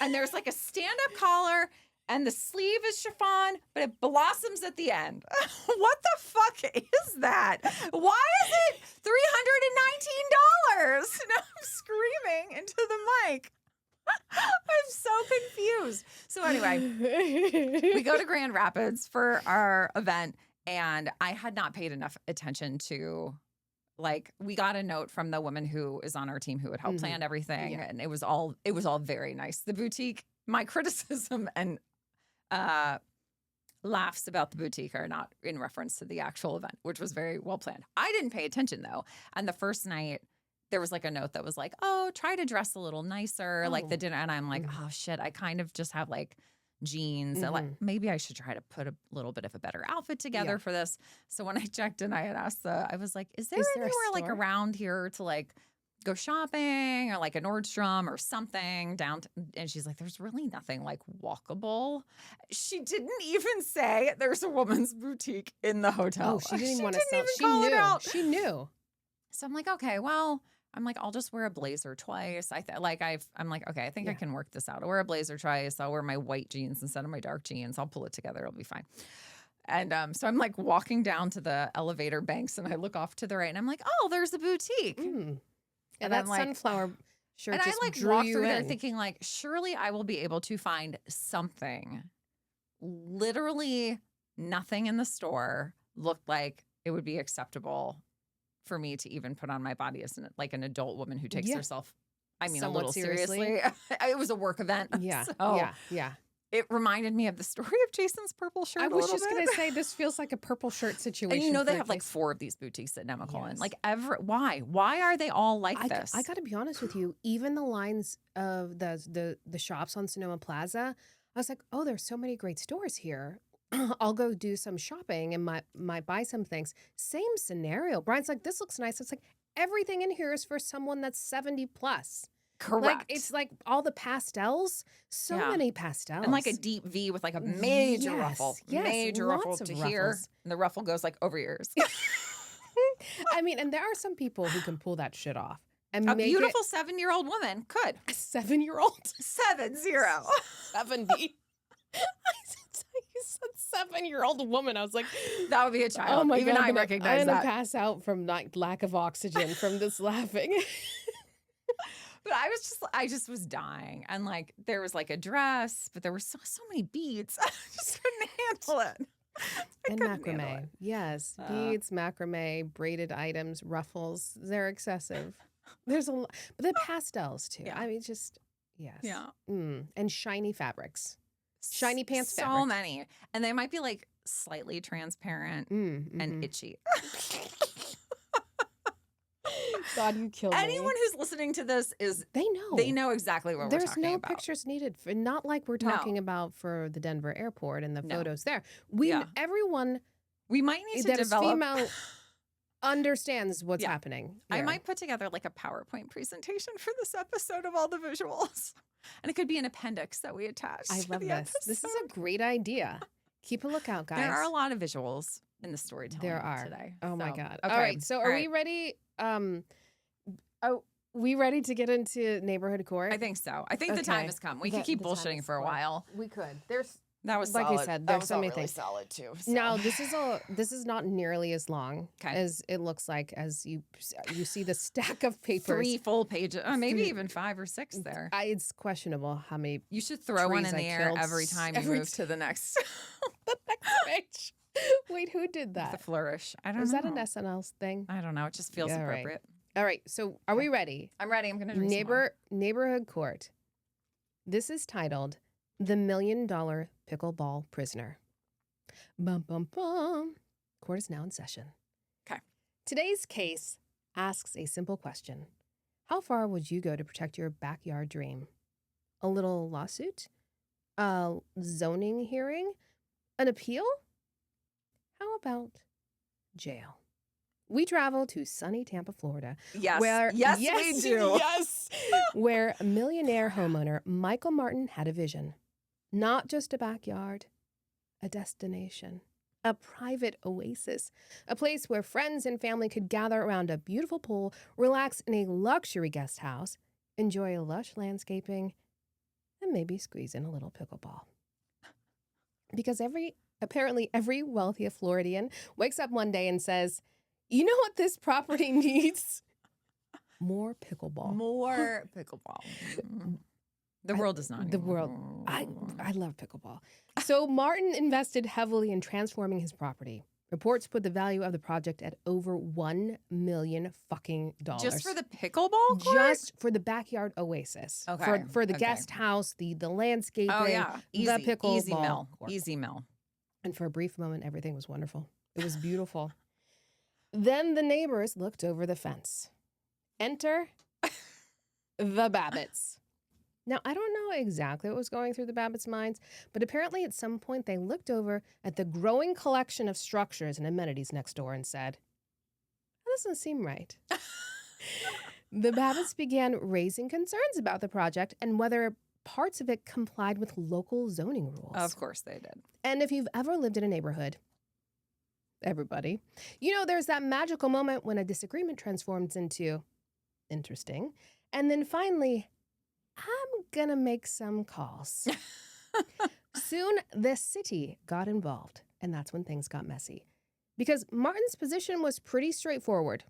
[SPEAKER 2] And there's like a stand-up collar and the sleeve is chiffon, but it blossoms at the end. What the fuck is that? Why is it $319? And I'm screaming into the mic. I'm so confused. So anyway, we go to Grand Rapids for our event, and I had not paid enough attention to, like, we got a note from the woman who is on our team who had helped plan everything, and it was all very nice. The boutique, my criticism and laughs about the boutique are not in reference to the actual event, which was very well planned. I didn't pay attention though, and the first night there was like a note that was like, "Oh, try to dress a little nicer," like the dinner, and I'm like, "Oh shit, I kind of just have like jeans and like maybe I should try to put a little bit of a better outfit together for this." So when I checked in, I had asked I was like, is there anywhere like around here to like go shopping or like a Nordstrom or something down? And she's like, there's really nothing like walkable. She didn't even say there's a woman's boutique in the hotel.
[SPEAKER 1] Oh, she didn't even want to
[SPEAKER 2] sell.
[SPEAKER 1] She knew. She knew.
[SPEAKER 2] So I'm like, okay, well, I'm like, I'll just wear a blazer twice. I'm like, okay, I think I can work this out. I'll wear a blazer twice. I'll wear my white jeans instead of my dark jeans. I'll pull it together. It'll be fine. And so I'm like walking down to the elevator banks, and I look off to the right, and I'm like, oh, there's the boutique.
[SPEAKER 1] And that
[SPEAKER 2] like,
[SPEAKER 1] sunflower shirt
[SPEAKER 2] and
[SPEAKER 1] just
[SPEAKER 2] I like
[SPEAKER 1] drew
[SPEAKER 2] walk
[SPEAKER 1] you
[SPEAKER 2] through there
[SPEAKER 1] in.
[SPEAKER 2] thinking like, surely I will be able to find something. Literally nothing in the store looked like it would be acceptable for me to even put on my body as like an adult woman who takes herself, I mean,
[SPEAKER 1] somewhat
[SPEAKER 2] a little seriously. It was a work event.
[SPEAKER 1] Yeah.
[SPEAKER 2] So
[SPEAKER 1] Yeah.
[SPEAKER 2] it reminded me of the story of Jason's purple shirt.
[SPEAKER 1] I was just going to say, this feels like a purple shirt situation.
[SPEAKER 2] And you know, they have like 4 of these boutiques at Nemacolin. Like why? Why are they all like this?
[SPEAKER 1] I got to be honest with you. Even the lines of the shops on Sonoma Plaza, I was like, oh, there's so many great stores here. I'll go do some shopping and might buy some things. Same scenario. Brian's like, this looks nice. It's like everything in here is for someone that's 70 plus.
[SPEAKER 2] Correct.
[SPEAKER 1] Like it's like all the pastels, so many pastels.
[SPEAKER 2] And like a deep V with like a major ruffle.
[SPEAKER 1] Yes,
[SPEAKER 2] major ruffle to here. And the ruffle goes like over your ears.
[SPEAKER 1] I mean, and there are some people who can pull that shit off. And
[SPEAKER 2] a beautiful 7-year-old woman could.
[SPEAKER 1] A 7-year-old?
[SPEAKER 2] 70.
[SPEAKER 1] 70. You said 7-year-old woman. I was like,
[SPEAKER 2] that would be a child.
[SPEAKER 1] Oh my
[SPEAKER 2] Even
[SPEAKER 1] God,
[SPEAKER 2] I recognize
[SPEAKER 1] I'm
[SPEAKER 2] that.
[SPEAKER 1] gonna pass out from lack of oxygen from this laughing.
[SPEAKER 2] But I just was dying. And like, there was like a dress, but there were so many beads. I just couldn't handle it.
[SPEAKER 1] And macrame. Yes. Beads, macrame, braided items, ruffles. They're excessive. There's a lot. But the pastels too. Yeah. I mean, just, yes.
[SPEAKER 2] Yeah.
[SPEAKER 1] And shiny fabrics. Shiny pants
[SPEAKER 2] so
[SPEAKER 1] fabric.
[SPEAKER 2] Many. And they might be like slightly transparent and itchy.
[SPEAKER 1] God, you killed me.
[SPEAKER 2] Anyone who's listening to this they know exactly what we're talking about.
[SPEAKER 1] There's no pictures needed. Not like we're talking about for the Denver airport and the photos there. Everyone
[SPEAKER 2] we might need to develop
[SPEAKER 1] is female understands what's happening.
[SPEAKER 2] Here. I might put together like a PowerPoint presentation for this episode of all the visuals. And it could be an appendix that we attach.
[SPEAKER 1] I love this.
[SPEAKER 2] Episode.
[SPEAKER 1] This is a great idea. Keep a lookout, guys.
[SPEAKER 2] There are a lot of visuals in the storytelling today.
[SPEAKER 1] Oh my God. Okay. All right. So are we ready? Are we ready to get into neighborhood court?
[SPEAKER 2] I think so. I think the time has come. We could keep bullshitting for a while.
[SPEAKER 1] We could.
[SPEAKER 2] That was
[SPEAKER 1] like
[SPEAKER 2] solid.
[SPEAKER 1] I said.
[SPEAKER 2] That
[SPEAKER 1] There's
[SPEAKER 2] was
[SPEAKER 1] so many
[SPEAKER 2] really
[SPEAKER 1] things.
[SPEAKER 2] Solid too. So.
[SPEAKER 1] Now this is not nearly as long as it looks like as you see the stack of papers.
[SPEAKER 2] 3 full pages, maybe even 5 or 6 there.
[SPEAKER 1] It's questionable how many.
[SPEAKER 2] You should throw one in the air every time you move to the next.
[SPEAKER 1] The next page. Wait, who did that?
[SPEAKER 2] The flourish. I don't know.
[SPEAKER 1] Is that an SNL thing?
[SPEAKER 2] I don't know. It just feels appropriate.
[SPEAKER 1] Right. All right. So are we ready?
[SPEAKER 2] I'm ready. I'm going to do
[SPEAKER 1] Neighborhood Court. This is titled The $1 Million Pickleball Prisoner. Bum, bum, bum. Court is now in session.
[SPEAKER 2] Okay.
[SPEAKER 1] Today's case asks a simple question. How far would you go to protect your backyard dream? A little lawsuit? A zoning hearing? An appeal? How about jail? We travel to sunny Tampa, Florida.
[SPEAKER 2] Yes.
[SPEAKER 1] Where,
[SPEAKER 2] We do.
[SPEAKER 1] Yes. Where millionaire homeowner Michael Martin had a vision. Not just a backyard, a destination, a private oasis, a place where friends and family could gather around a beautiful pool, relax in a luxury guest house, enjoy lush landscaping, and maybe squeeze in a little pickleball. Because apparently every wealthy Floridian wakes up one day and says, you know what this property needs? More pickleball.
[SPEAKER 2] More pickleball. The world does not.
[SPEAKER 1] The world. I love pickleball. So Martin invested heavily in transforming his property. Reports put the value of the project at over $1 million fucking dollars.
[SPEAKER 2] Just for the pickleball court?
[SPEAKER 1] Just for the backyard oasis.
[SPEAKER 2] Okay.
[SPEAKER 1] For the guest house, the landscaping,
[SPEAKER 2] Oh, yeah. Easy.
[SPEAKER 1] the pickleball
[SPEAKER 2] Easy mill.
[SPEAKER 1] court.
[SPEAKER 2] Easy mill.
[SPEAKER 1] And for a brief moment, everything was wonderful. It was beautiful. Then the neighbors looked over the fence. Enter the Babbitts. Now, I don't know exactly what was going through the Babbitts' minds, but apparently at some point they looked over at the growing collection of structures and amenities next door and said, that doesn't seem right. The Babbitts began raising concerns about the project and whether parts of it complied with local zoning rules.
[SPEAKER 2] Of course they did.
[SPEAKER 1] And if you've ever lived in a neighborhood, everybody, you know there's that magical moment when a disagreement transforms into interesting, and then finally, I'm gonna make some calls. Soon, the city got involved, and that's when things got messy. Because Martin's position was pretty straightforward.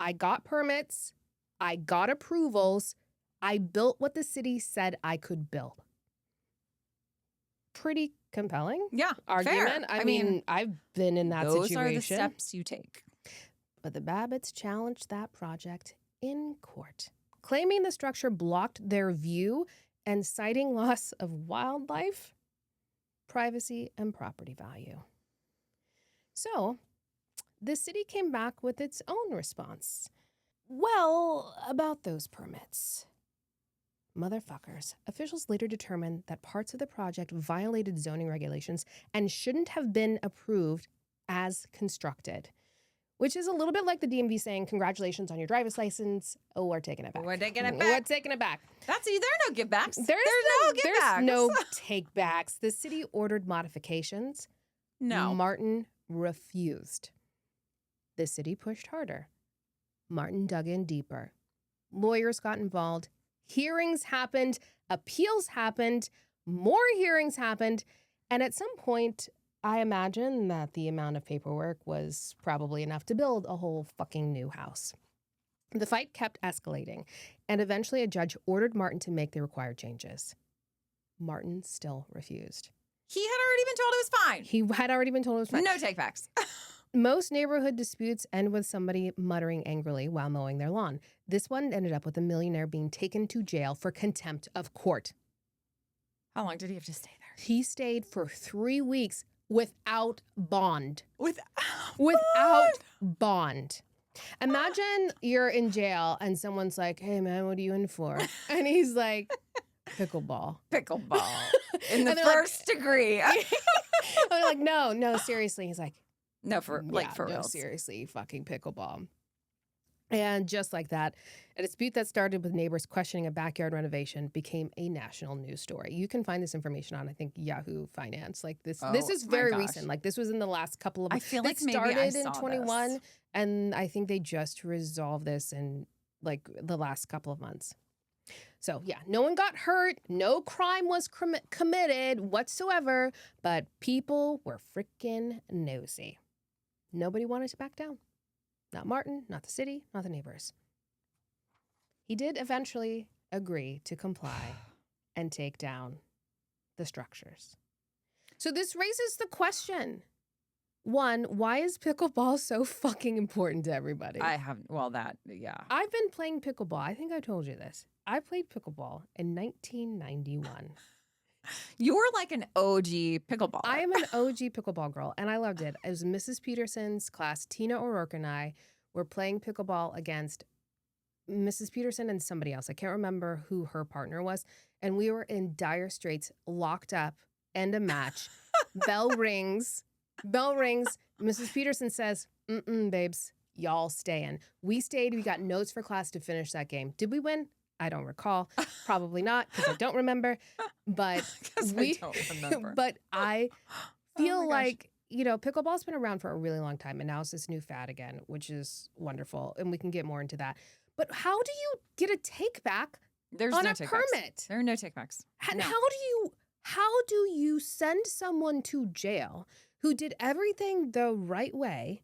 [SPEAKER 1] I got permits, I got approvals, I built what the city said I could build. Pretty compelling argument.
[SPEAKER 2] Fair.
[SPEAKER 1] I mean, I've been in that situation.
[SPEAKER 2] Those are the steps you take.
[SPEAKER 1] But the Babbitts challenged that project in court, claiming the structure blocked their view and citing loss of wildlife, privacy, and property value. So, the city came back with its own response. Well, about those permits. Motherfuckers. Officials later determined that parts of the project violated zoning regulations and shouldn't have been approved as constructed. Which is a little bit like the DMV saying, congratulations on your driver's license. Oh, we're taking it back.
[SPEAKER 2] We're taking it back.
[SPEAKER 1] We're taking it back.
[SPEAKER 2] There are no givebacks.
[SPEAKER 1] There's
[SPEAKER 2] no givebacks.
[SPEAKER 1] There's no takebacks. The city ordered modifications.
[SPEAKER 2] No.
[SPEAKER 1] Martin refused. The city pushed harder. Martin dug in deeper. Lawyers got involved. Hearings happened. Appeals happened. More hearings happened. And at some point, I imagine that the amount of paperwork was probably enough to build a whole fucking new house. The fight kept escalating, and eventually a judge ordered Martin to make the required changes. Martin still refused.
[SPEAKER 2] He had already been told it was fine.
[SPEAKER 1] He had already been told it was fine.
[SPEAKER 2] No takebacks.
[SPEAKER 1] Most neighborhood disputes end with somebody muttering angrily while mowing their lawn. This one ended up with a millionaire being taken to jail for contempt of court.
[SPEAKER 2] How long did he have to stay there?
[SPEAKER 1] He stayed for 3 weeks without bond.
[SPEAKER 2] Without
[SPEAKER 1] bond. Imagine you're in jail and someone's like, hey, man, what are you in for? And he's like, pickleball.
[SPEAKER 2] Pickleball. In the first degree.
[SPEAKER 1] And they're like, no, seriously. He's like,
[SPEAKER 2] no, for real.
[SPEAKER 1] Seriously, fucking pickleball. And just like that, a dispute that started with neighbors questioning a backyard renovation became a national news story. You can find this information on, I think, Yahoo Finance. Like this is very recent. Like this was in the last couple of.
[SPEAKER 2] I feel like
[SPEAKER 1] maybe
[SPEAKER 2] started
[SPEAKER 1] in 21, and I think they just resolved this in like the last couple of months. So yeah, no one got hurt, no crime was committed whatsoever, but people were freaking nosy. Nobody wanted to back down. Not Martin, not the city, not the neighbors. He did eventually agree to comply and take down the structures. So this raises the question. One, why is pickleball so fucking important to everybody?
[SPEAKER 2] I've
[SPEAKER 1] been playing pickleball. I think I told you this. I played pickleball in 1991.
[SPEAKER 2] You're like an OG pickleballer.
[SPEAKER 1] I am an OG pickleball girl, and I loved it. It was Mrs. Peterson's class. Tina O'Rourke and I were playing pickleball against Mrs. Peterson and somebody else. I can't remember who her partner was. And we were in dire straits, locked up, end of match. Bell rings. Mrs. Peterson says, babes, y'all staying. We stayed. We got notes for class to finish that game. Did we win? I don't recall. Probably not, because I don't remember. But
[SPEAKER 2] I don't remember.
[SPEAKER 1] But I feel like, pickleball's been around for a really long time, and now it's this new fad again, which is wonderful. And we can get more into that. But how do you get a take back on a permit?
[SPEAKER 2] There are no takebacks.
[SPEAKER 1] And how do you send someone to jail who did everything the right way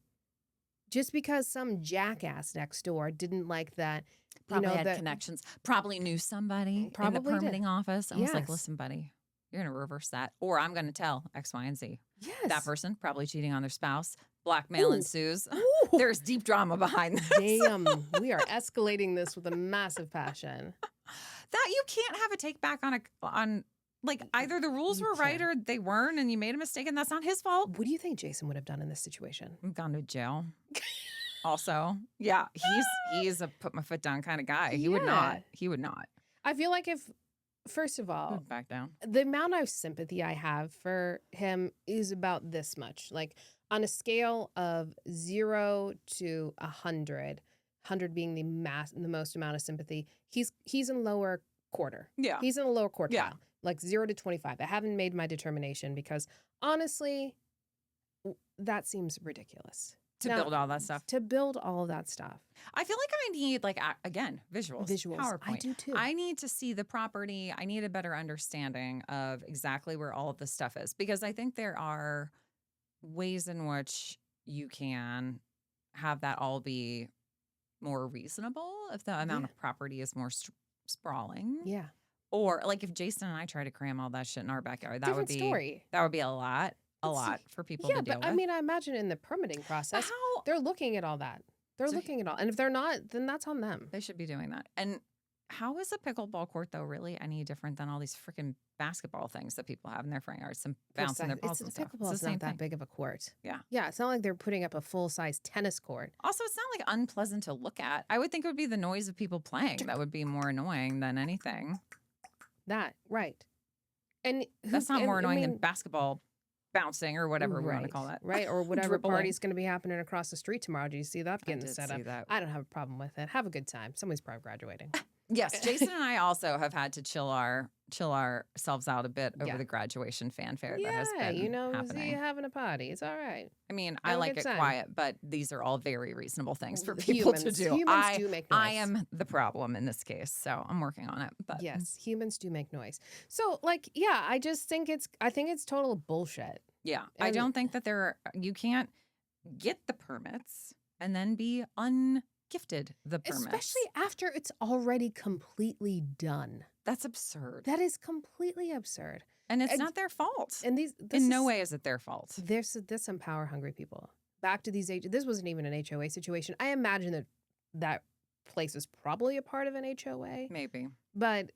[SPEAKER 1] just because some jackass next door didn't like that?
[SPEAKER 2] Probably had connections. Probably knew somebody in the permitting office and was like, listen, buddy, you're going to reverse that. Or I'm going to tell X, Y, and Z.
[SPEAKER 1] Yes.
[SPEAKER 2] That person probably cheating on their spouse. Blackmail ensues. There's deep drama behind this.
[SPEAKER 1] Damn. We are escalating this with a massive passion.
[SPEAKER 2] That you can't have a take back on like either the rules were right or they weren't and you made a mistake and that's not his fault.
[SPEAKER 1] What do you think Jason would have done in this situation?
[SPEAKER 2] Gone to jail. Also, yeah, he's a put my foot down kind of guy. He would not.
[SPEAKER 1] I feel like first of all,
[SPEAKER 2] back down.
[SPEAKER 1] The amount of sympathy I have for him is about this much. Like on a scale of 0 to 100, 100 being the most amount of sympathy, he's in lower quarter.
[SPEAKER 2] Yeah.
[SPEAKER 1] He's in the lower quartile.
[SPEAKER 2] Yeah.
[SPEAKER 1] Like 0 to 25. I haven't made my determination because honestly, that seems ridiculous.
[SPEAKER 2] To build all that stuff.
[SPEAKER 1] To build all of that stuff.
[SPEAKER 2] I feel like I need, again, visuals. PowerPoint.
[SPEAKER 1] I do too.
[SPEAKER 2] I need to see the property. I need a better understanding of exactly where all of this stuff is. Because I think there are ways in which you can have that all be more reasonable if the amount of property is more sprawling.
[SPEAKER 1] Yeah.
[SPEAKER 2] Or like if Jason and I try to cram all that shit in our backyard, that would be a lot. A lot for people to deal with.
[SPEAKER 1] Yeah, but I mean, I imagine in the permitting process, they're looking at all that. Looking at all. And if they're not, then that's on them.
[SPEAKER 2] They should be doing that. And how is a pickleball court, though, really any different than all these freaking basketball things that people have in their front yards? Some bouncing their balls and stuff.
[SPEAKER 1] Pickleball is not that big of a court.
[SPEAKER 2] Yeah.
[SPEAKER 1] Yeah, it's not like they're putting up a full-size tennis court.
[SPEAKER 2] Also, it's not like unpleasant to look at. I would think it would be the noise of people playing that would be more annoying than anything.
[SPEAKER 1] That, right. And
[SPEAKER 2] that's not more annoying than basketball bouncing or whatever we want to call that.
[SPEAKER 1] Right, or whatever party's going to be happening across the street tomorrow. Do you see that getting set up? I don't have a problem with it. Have a good time. Somebody's probably graduating.
[SPEAKER 2] Yes, Jason and I also have had to chill ourselves out a bit over the graduation fanfare that has been happening.
[SPEAKER 1] Having a party. It's all right.
[SPEAKER 2] I mean, I like it quiet, but these are all very reasonable things for people to do.
[SPEAKER 1] Humans do make noise.
[SPEAKER 2] I am the problem in this case, so I'm working on it. But
[SPEAKER 1] yes, humans do make noise. So, I just think it's total bullshit.
[SPEAKER 2] Yeah, I don't think that you can't get the permits and then be ungifted the permits.
[SPEAKER 1] Especially after it's already completely done.
[SPEAKER 2] That's absurd.
[SPEAKER 1] That is completely absurd.
[SPEAKER 2] And it's not their fault.
[SPEAKER 1] And
[SPEAKER 2] no way is it their fault.
[SPEAKER 1] There's some power hungry people. Back to these this wasn't even an HOA situation. I imagine that place was probably a part of an HOA.
[SPEAKER 2] Maybe.
[SPEAKER 1] But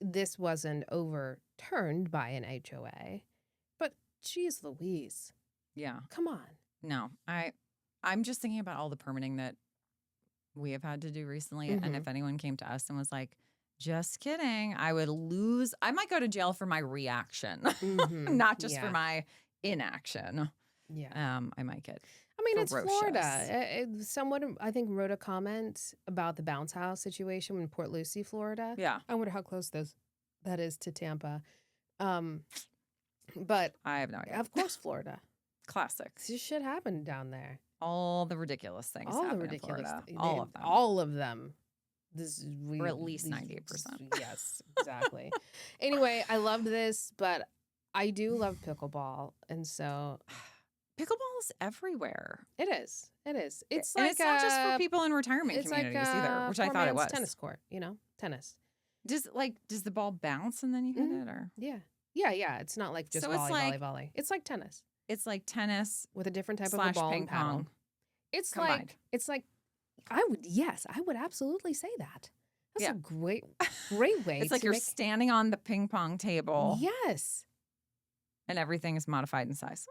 [SPEAKER 1] this wasn't overturned by an HOA. But geez Louise.
[SPEAKER 2] Yeah.
[SPEAKER 1] Come on.
[SPEAKER 2] No. I'm just thinking about all the permitting that we have had to do recently. And if anyone came to us and was like, just kidding, I might go to jail for my reaction, not just for my inaction.
[SPEAKER 1] Yeah.
[SPEAKER 2] I might get
[SPEAKER 1] it's Florida. Someone, I think, wrote a comment about the bounce house situation in Port Lucie, Florida.
[SPEAKER 2] Yeah.
[SPEAKER 1] I wonder how close that is to Tampa. But
[SPEAKER 2] I have no idea.
[SPEAKER 1] Of course, Florida.
[SPEAKER 2] Classic.
[SPEAKER 1] This shit happened down there.
[SPEAKER 2] All the ridiculous things happen in Florida. All of them.
[SPEAKER 1] All of them.
[SPEAKER 2] Or at least 98%.
[SPEAKER 1] Yes, exactly. Anyway, I loved this, but I do love pickleball. And so...
[SPEAKER 2] Pickleball is everywhere.
[SPEAKER 1] It is. It's
[SPEAKER 2] not just for people in retirement communities either, which I thought it was.
[SPEAKER 1] Tennis court, tennis.
[SPEAKER 2] Does the ball bounce and then you hit it, or
[SPEAKER 1] yeah? It's not like just volley. It's like tennis.
[SPEAKER 2] It's like tennis
[SPEAKER 1] with a different type of a ball and paddle. It's
[SPEAKER 2] combined.
[SPEAKER 1] I would absolutely say that. That's a great way
[SPEAKER 2] It's like
[SPEAKER 1] to
[SPEAKER 2] you're
[SPEAKER 1] make.
[SPEAKER 2] standing on the ping pong table.
[SPEAKER 1] Yes.
[SPEAKER 2] And everything is modified in size.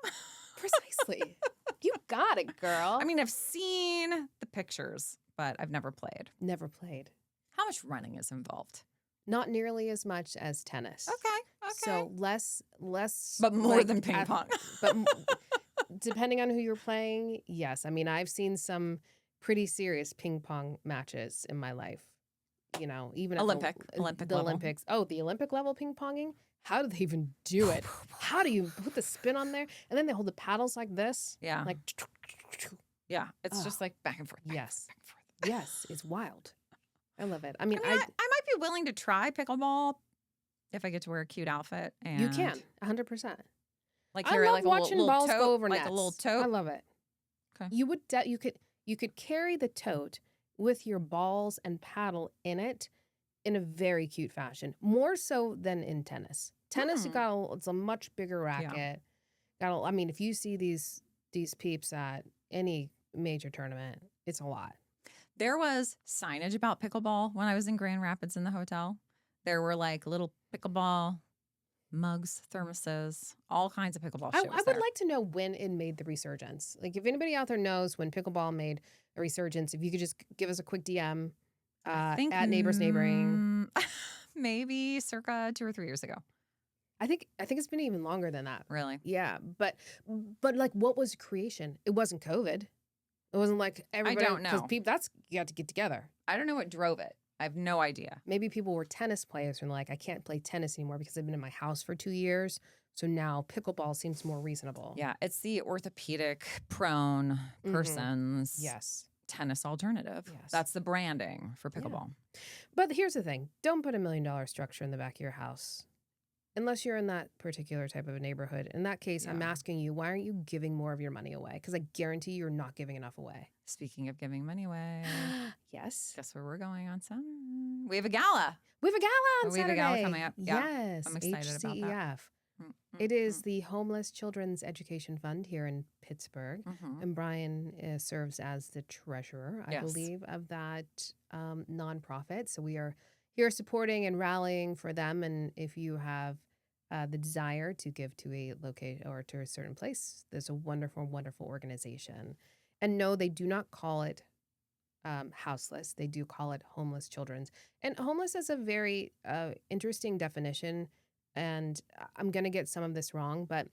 [SPEAKER 1] Precisely. You got it, girl.
[SPEAKER 2] I mean, I've seen the pictures, but I've never played.
[SPEAKER 1] Never played.
[SPEAKER 2] How much running is involved?
[SPEAKER 1] Not nearly as much as tennis.
[SPEAKER 2] Okay.
[SPEAKER 1] So less.
[SPEAKER 2] But more than ping pong.
[SPEAKER 1] But depending on who you're playing, yes. I mean, I've seen some pretty serious ping pong matches in my life. You know, even at
[SPEAKER 2] Olympic
[SPEAKER 1] the
[SPEAKER 2] level.
[SPEAKER 1] Olympics. Oh, the Olympic level ping ponging? How do they even do it? How do you put the spin on there? And then they hold the paddles like this.
[SPEAKER 2] Yeah.
[SPEAKER 1] Like.
[SPEAKER 2] Yeah. It's just like back and forth.
[SPEAKER 1] Yes.
[SPEAKER 2] Back and forth.
[SPEAKER 1] Yes. It's wild. I love it. I mean,
[SPEAKER 2] I might be willing to try pickleball if I get to wear a cute outfit. And
[SPEAKER 1] you can 100%.
[SPEAKER 2] Like
[SPEAKER 1] I
[SPEAKER 2] carry
[SPEAKER 1] love
[SPEAKER 2] like a
[SPEAKER 1] watching
[SPEAKER 2] little
[SPEAKER 1] balls
[SPEAKER 2] tote,
[SPEAKER 1] go over
[SPEAKER 2] like
[SPEAKER 1] nets.
[SPEAKER 2] a little tote.
[SPEAKER 1] I love it.
[SPEAKER 2] Okay.
[SPEAKER 1] You could carry the tote with your balls and paddle in it in a very cute fashion, more so than in tennis. Tennis, it's a much bigger racket. Yeah. I mean, if you see these peeps at any major tournament, it's a lot.
[SPEAKER 2] There was signage about pickleball when I was in Grand Rapids in the hotel. There were like little pickleball mugs, thermoses, all kinds of pickleball shit.
[SPEAKER 1] I would like to know when it made the resurgence. Like, if anybody out there knows when pickleball made a resurgence, if you could just give us a quick DM at Neighbors Neighboring.
[SPEAKER 2] Maybe circa 2 or 3 years ago.
[SPEAKER 1] I think it's been even longer than that.
[SPEAKER 2] Really?
[SPEAKER 1] Yeah, but like, what was creation? It wasn't COVID. It wasn't like everybody.
[SPEAKER 2] I don't know.
[SPEAKER 1] Because you got to get together.
[SPEAKER 2] I don't know what drove it. I have no idea.
[SPEAKER 1] Maybe people were tennis players and like, I can't play tennis anymore because I've been in my house for 2 years. So now pickleball seems more reasonable.
[SPEAKER 2] Yeah, it's the orthopedic prone person's tennis alternative.
[SPEAKER 1] Yes.
[SPEAKER 2] That's the branding for pickleball.
[SPEAKER 1] Yeah. But here's the thing. Don't put $1 million structure in the back of your house. Unless you're in that particular type of a neighborhood. In that case, I'm asking you, why aren't you giving more of your money away? Because I guarantee you're not giving enough away.
[SPEAKER 2] Speaking of giving money away.
[SPEAKER 1] Yes.
[SPEAKER 2] Guess where we're going on Saturday? We have a gala.
[SPEAKER 1] We have a gala on Saturday.
[SPEAKER 2] We have a gala coming up. Yeah.
[SPEAKER 1] Yes.
[SPEAKER 2] I'm excited about that.
[SPEAKER 1] It is the Homeless Children's Education Fund here in Pittsburgh. And Brian serves as the treasurer, I believe, of that nonprofit. So we are here supporting and rallying for them. And if you have the desire to give to a location or to a certain place, there's a wonderful, wonderful organization. And no, they do not call it houseless. They do call it homeless children's. And homeless is a very interesting definition. And I'm going to get some of this wrong, but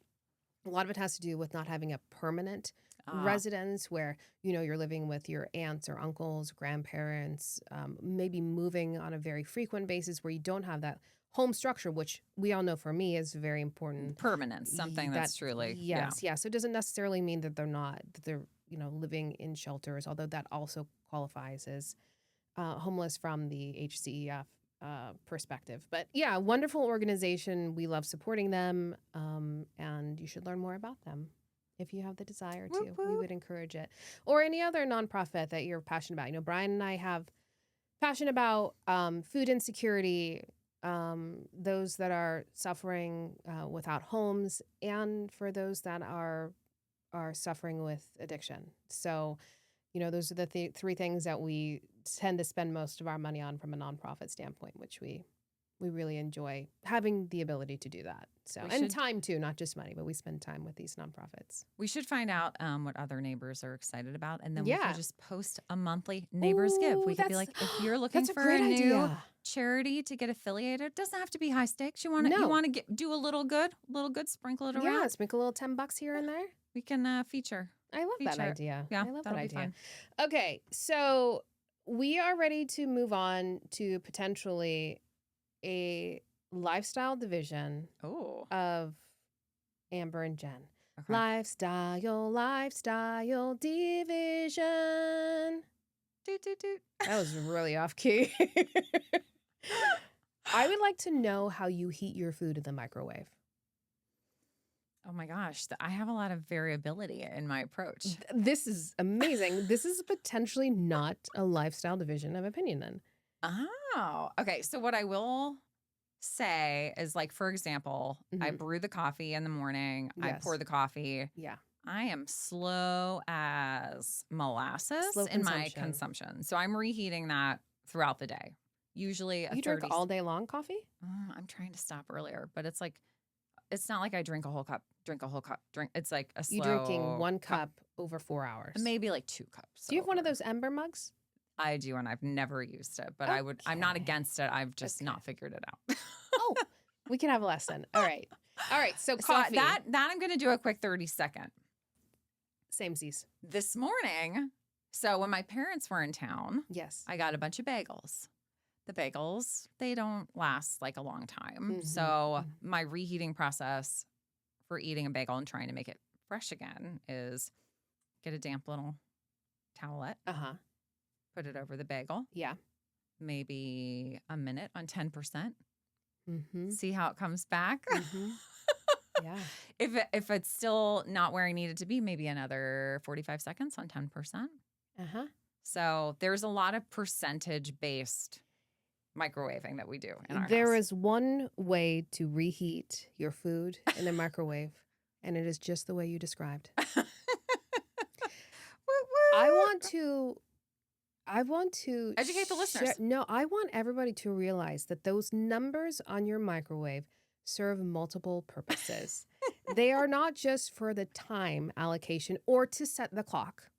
[SPEAKER 1] a lot of it has to do with not having a permanent residence where, you know, you're living with your aunts or uncles, grandparents, maybe moving on a very frequent basis where you don't have that home structure, which we all know for me is very important.
[SPEAKER 2] Permanence, something that's truly.
[SPEAKER 1] Yes. So it doesn't necessarily mean that they're, you know, living in shelters, although that also qualifies as homeless from the HCEF perspective. But yeah, wonderful organization. We love supporting them, and you should learn more about them if you have the desire to. We would encourage it. Or any other nonprofit that you're passionate about. You know, Brian and I have passion about food insecurity, those that are suffering without homes, and for those that are suffering with addiction. So, you know, those are the three things that we tend to spend most of our money on from a nonprofit standpoint, which we really enjoy having the ability to do that. So, and time too, not just money, but we spend time with these nonprofits.
[SPEAKER 2] We should find out what other neighbors are excited about, and then we could just post a monthly neighbors give. We could be like, if you're looking for a new charity to get affiliated, it doesn't have to be high stakes. You want to do a little good, sprinkle it around.
[SPEAKER 1] Yeah, sprinkle a little $10 here and there.
[SPEAKER 2] We can feature.
[SPEAKER 1] I love that idea.
[SPEAKER 2] Yeah,
[SPEAKER 1] I love that idea.
[SPEAKER 2] Fun.
[SPEAKER 1] Okay, so we are ready to move on to potentially a lifestyle division of Amber and Jen. Okay. Lifestyle division.
[SPEAKER 2] Doot, doot, doot.
[SPEAKER 1] That was really off key. I would like to know how you heat your food in the microwave.
[SPEAKER 2] Oh my gosh, I have a lot of variability in my approach.
[SPEAKER 1] This is amazing. This is potentially not a lifestyle division of opinion then.
[SPEAKER 2] Oh, okay. So what I will say is, like, for example, I brew the coffee in the morning. Yes. I pour the coffee.
[SPEAKER 1] Yeah.
[SPEAKER 2] I am slow as molasses in my consumption. So I'm reheating that throughout the day. usually a
[SPEAKER 1] You
[SPEAKER 2] 30.
[SPEAKER 1] drink all day long coffee?
[SPEAKER 2] I'm trying to stop earlier, but it's like, it's not like I drink a whole cup. It's like a slow.
[SPEAKER 1] You drinking 1 cup over 4 hours.
[SPEAKER 2] Maybe like 2 cups.
[SPEAKER 1] Do you have one of those Ember mugs?
[SPEAKER 2] I do, and I've never used it, but I'm not against it. I've just not figured it out.
[SPEAKER 1] Oh, we can have a lesson. All right. So coffee.
[SPEAKER 2] So that I'm going to do a quick 30-second.
[SPEAKER 1] Samesies.
[SPEAKER 2] This morning, so when my parents were in town,
[SPEAKER 1] Yes,
[SPEAKER 2] I got a bunch of bagels. The bagels, they don't last like a long time.
[SPEAKER 1] Mhm.
[SPEAKER 2] So my reheating process for eating a bagel and trying to make it fresh again is get a damp little towelette, put it over the bagel.
[SPEAKER 1] Yeah.
[SPEAKER 2] Maybe a minute on 10%.
[SPEAKER 1] Mm-hmm.
[SPEAKER 2] See how it comes back.
[SPEAKER 1] Mm-hmm. Yeah.
[SPEAKER 2] If it's still not where I need it to be, maybe another 45 seconds on 10%. So there's a lot of percentage-based microwaving that we do in our house.
[SPEAKER 1] There is one way to reheat your food in the microwave, and it is just the way you described. I want to
[SPEAKER 2] educate the listeners.
[SPEAKER 1] No, I want everybody to realize that those numbers on your microwave serve multiple purposes. They are not just for the time allocation or to set the clock.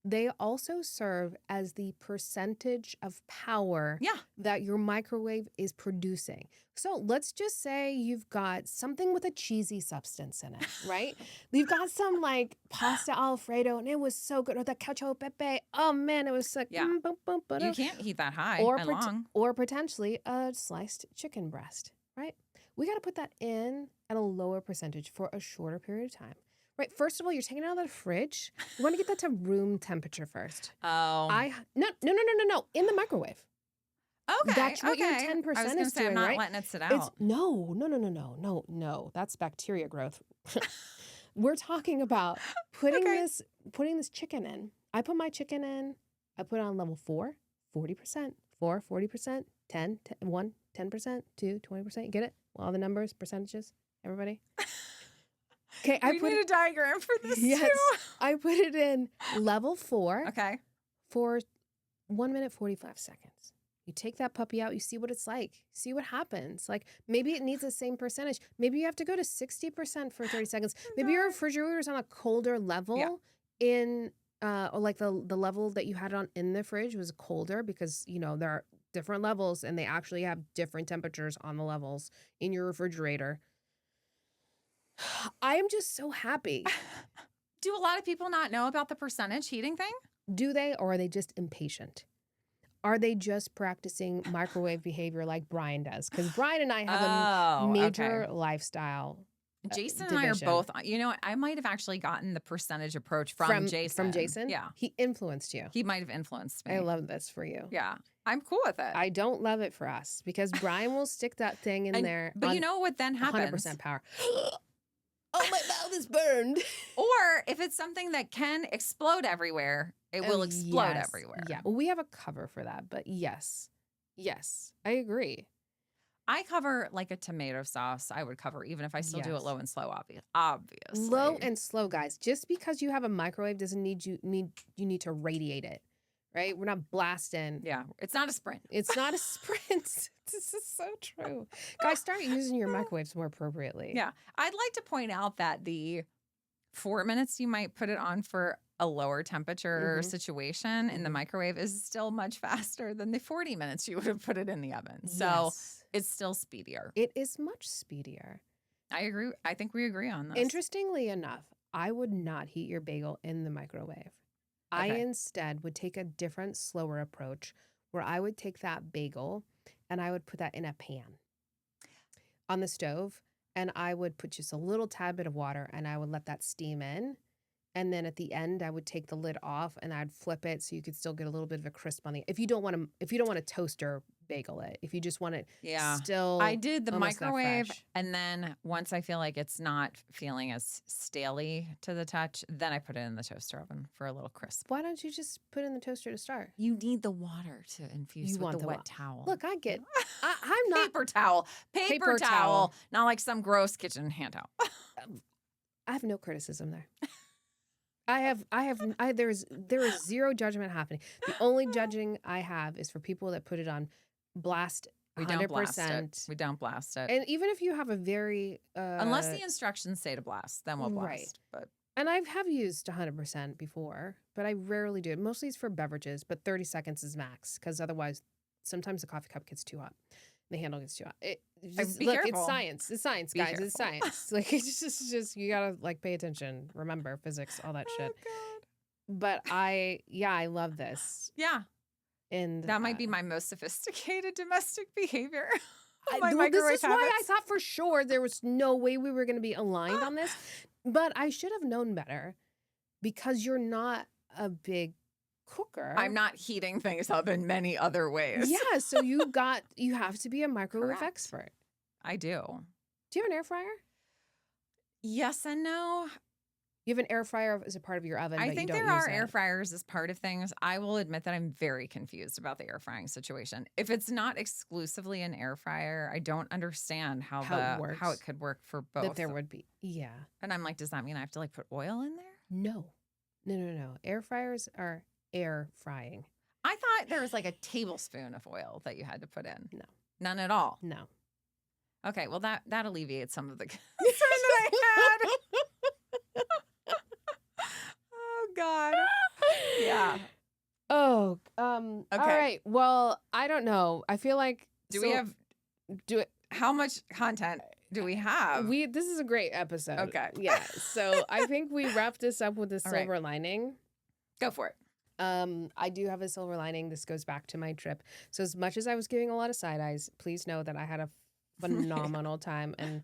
[SPEAKER 1] They also serve as the percentage of power that your microwave is producing. So let's just say you've got something with a cheesy substance in it, right? You've got some like pasta Alfredo and it was so good. Or the cacio e pepe. Oh man, it was so
[SPEAKER 2] You can't heat that high and long.
[SPEAKER 1] Or potentially a sliced chicken breast, right? We got to put that in at a lower percentage for a shorter period of time. Right. First of all, you're taking it out of the fridge. You want to get that to room temperature first.
[SPEAKER 2] Oh.
[SPEAKER 1] No. In the microwave.
[SPEAKER 2] Okay.
[SPEAKER 1] That's what your 10% is doing,
[SPEAKER 2] I'm not
[SPEAKER 1] right?
[SPEAKER 2] letting it sit out.
[SPEAKER 1] No. That's bacteria growth. We're talking about putting this chicken in. I put my chicken in. I put it on level 4, 40%, 4, 40%, 10, 1, 10%, 2, 20%. You get it? All the numbers, percentages, everybody? Okay,
[SPEAKER 2] we need a diagram for this too.
[SPEAKER 1] I put it in level 4.
[SPEAKER 2] Okay.
[SPEAKER 1] For 1 minute 45 seconds. You take that puppy out. You see what it's like. See what happens. Like maybe it needs the same percentage. Maybe you have to go to 60% for 30 seconds. Maybe your refrigerator is on a colder level in or like the level that you had it on in the fridge was colder because there are different levels and they actually have different temperatures on the levels in your refrigerator. I am just so happy.
[SPEAKER 2] Do a lot of people not know about the percentage heating thing?
[SPEAKER 1] Do they, or are they just impatient? Are they just practicing microwave behavior like Brian does? Because Brian and I have a major lifestyle
[SPEAKER 2] Jason
[SPEAKER 1] division.
[SPEAKER 2] And I are both, I might have actually gotten the percentage approach from Jason.
[SPEAKER 1] From Jason?
[SPEAKER 2] Yeah.
[SPEAKER 1] He influenced you.
[SPEAKER 2] He might have influenced me.
[SPEAKER 1] I love this for you.
[SPEAKER 2] Yeah. I'm cool with it.
[SPEAKER 1] I don't love it for us because Brian will stick that thing in there.
[SPEAKER 2] But you know what then happens?
[SPEAKER 1] 100% power. Oh, my mouth is burned.
[SPEAKER 2] Or if it's something that can explode everywhere, it will explode everywhere.
[SPEAKER 1] Yeah. Well, we have a cover for that, but yes, I agree.
[SPEAKER 2] I cover like a tomato sauce. I would cover even if I still do it low and slow, obviously.
[SPEAKER 1] Low and slow, guys. Just because you have a microwave doesn't need you need to radiate it. Right? We're not blasting.
[SPEAKER 2] Yeah. It's not a sprint.
[SPEAKER 1] It's not a sprint. This is so true. Guys, start using your microwaves more appropriately.
[SPEAKER 2] Yeah. I'd like to point out that the 4 minutes you might put it on for a lower temperature situation in the microwave is still much faster than the 40 minutes you would have put it in the oven. So it's still speedier.
[SPEAKER 1] It is much speedier.
[SPEAKER 2] I agree. I think we agree on this.
[SPEAKER 1] Interestingly enough, I would not heat your bagel in the microwave. I instead would take a different, slower approach where I would take that bagel and I would put that in a pan on the stove and I would put just a little tad bit of water and I would let that steam in. And then at the end, I would take the lid off and I'd flip it so you could still get a little bit of a crisp on the. If you don't want to toaster bagel it, if you just want it still.
[SPEAKER 2] I did the microwave, and then once I feel like it's not feeling as staley to the touch, then I put it in the toaster oven for a little crisp.
[SPEAKER 1] Why don't you just put it in the toaster to start?
[SPEAKER 2] You need the water to infuse with the wet towel.
[SPEAKER 1] Look, I get. I'm not
[SPEAKER 2] paper towel, not like some gross kitchen hand towel.
[SPEAKER 1] I have no criticism there. There is zero judgment happening. The only judging I have is for people that put it on blast
[SPEAKER 2] We
[SPEAKER 1] 100%.
[SPEAKER 2] don't blast it. We don't blast it.
[SPEAKER 1] And even if you have a very
[SPEAKER 2] Unless the instructions say to blast, then we'll blast.
[SPEAKER 1] Right.
[SPEAKER 2] But
[SPEAKER 1] and I have used 100% before, but I rarely do it. Mostly it's for beverages, but 30 seconds is max because otherwise sometimes the coffee cup gets too hot. The handle gets too hot.
[SPEAKER 2] Be
[SPEAKER 1] look,
[SPEAKER 2] careful.
[SPEAKER 1] it's science. It's science,
[SPEAKER 2] Be
[SPEAKER 1] guys.
[SPEAKER 2] careful.
[SPEAKER 1] It's science. Like it's just you gotta like pay attention. Remember physics, all that shit.
[SPEAKER 2] Oh,
[SPEAKER 1] But I love this.
[SPEAKER 2] God. Yeah.
[SPEAKER 1] And
[SPEAKER 2] That might be my most sophisticated domestic behavior.
[SPEAKER 1] This is why I thought for sure there was no way we were going to be aligned on this. But I should have known better because you're not a big cooker.
[SPEAKER 2] I'm not heating things up in many other ways.
[SPEAKER 1] Yeah, so you have to be a microwave
[SPEAKER 2] Correct.
[SPEAKER 1] expert.
[SPEAKER 2] I do.
[SPEAKER 1] Do you have an air fryer?
[SPEAKER 2] Yes and no.
[SPEAKER 1] You have an air fryer as a part of your oven.
[SPEAKER 2] I
[SPEAKER 1] but
[SPEAKER 2] think
[SPEAKER 1] you don't
[SPEAKER 2] there
[SPEAKER 1] use
[SPEAKER 2] are
[SPEAKER 1] it.
[SPEAKER 2] air fryers as part of things. I will admit that I'm very confused about the air frying situation. If it's not exclusively an air fryer, I don't understand how it could work for both.
[SPEAKER 1] That there would be, yeah.
[SPEAKER 2] And I'm like, does that mean I have to like put oil in there?
[SPEAKER 1] No. Air fryers are air frying.
[SPEAKER 2] I thought there was like a tablespoon of oil that you had to put in.
[SPEAKER 1] No.
[SPEAKER 2] None at all.
[SPEAKER 1] No.
[SPEAKER 2] Okay, well that alleviates some of the concern that I had. Oh God. Yeah.
[SPEAKER 1] Oh,
[SPEAKER 2] Okay.
[SPEAKER 1] All right. Well, I don't know. I feel like
[SPEAKER 2] how much content do we have?
[SPEAKER 1] This is a great episode.
[SPEAKER 2] Okay.
[SPEAKER 1] Yeah. So I think we wrap this up with a
[SPEAKER 2] All right.
[SPEAKER 1] silver lining.
[SPEAKER 2] Go for it.
[SPEAKER 1] I do have a silver lining. This goes back to my trip. So as much as I was giving a lot of side eyes, please know that I had a phenomenal time. And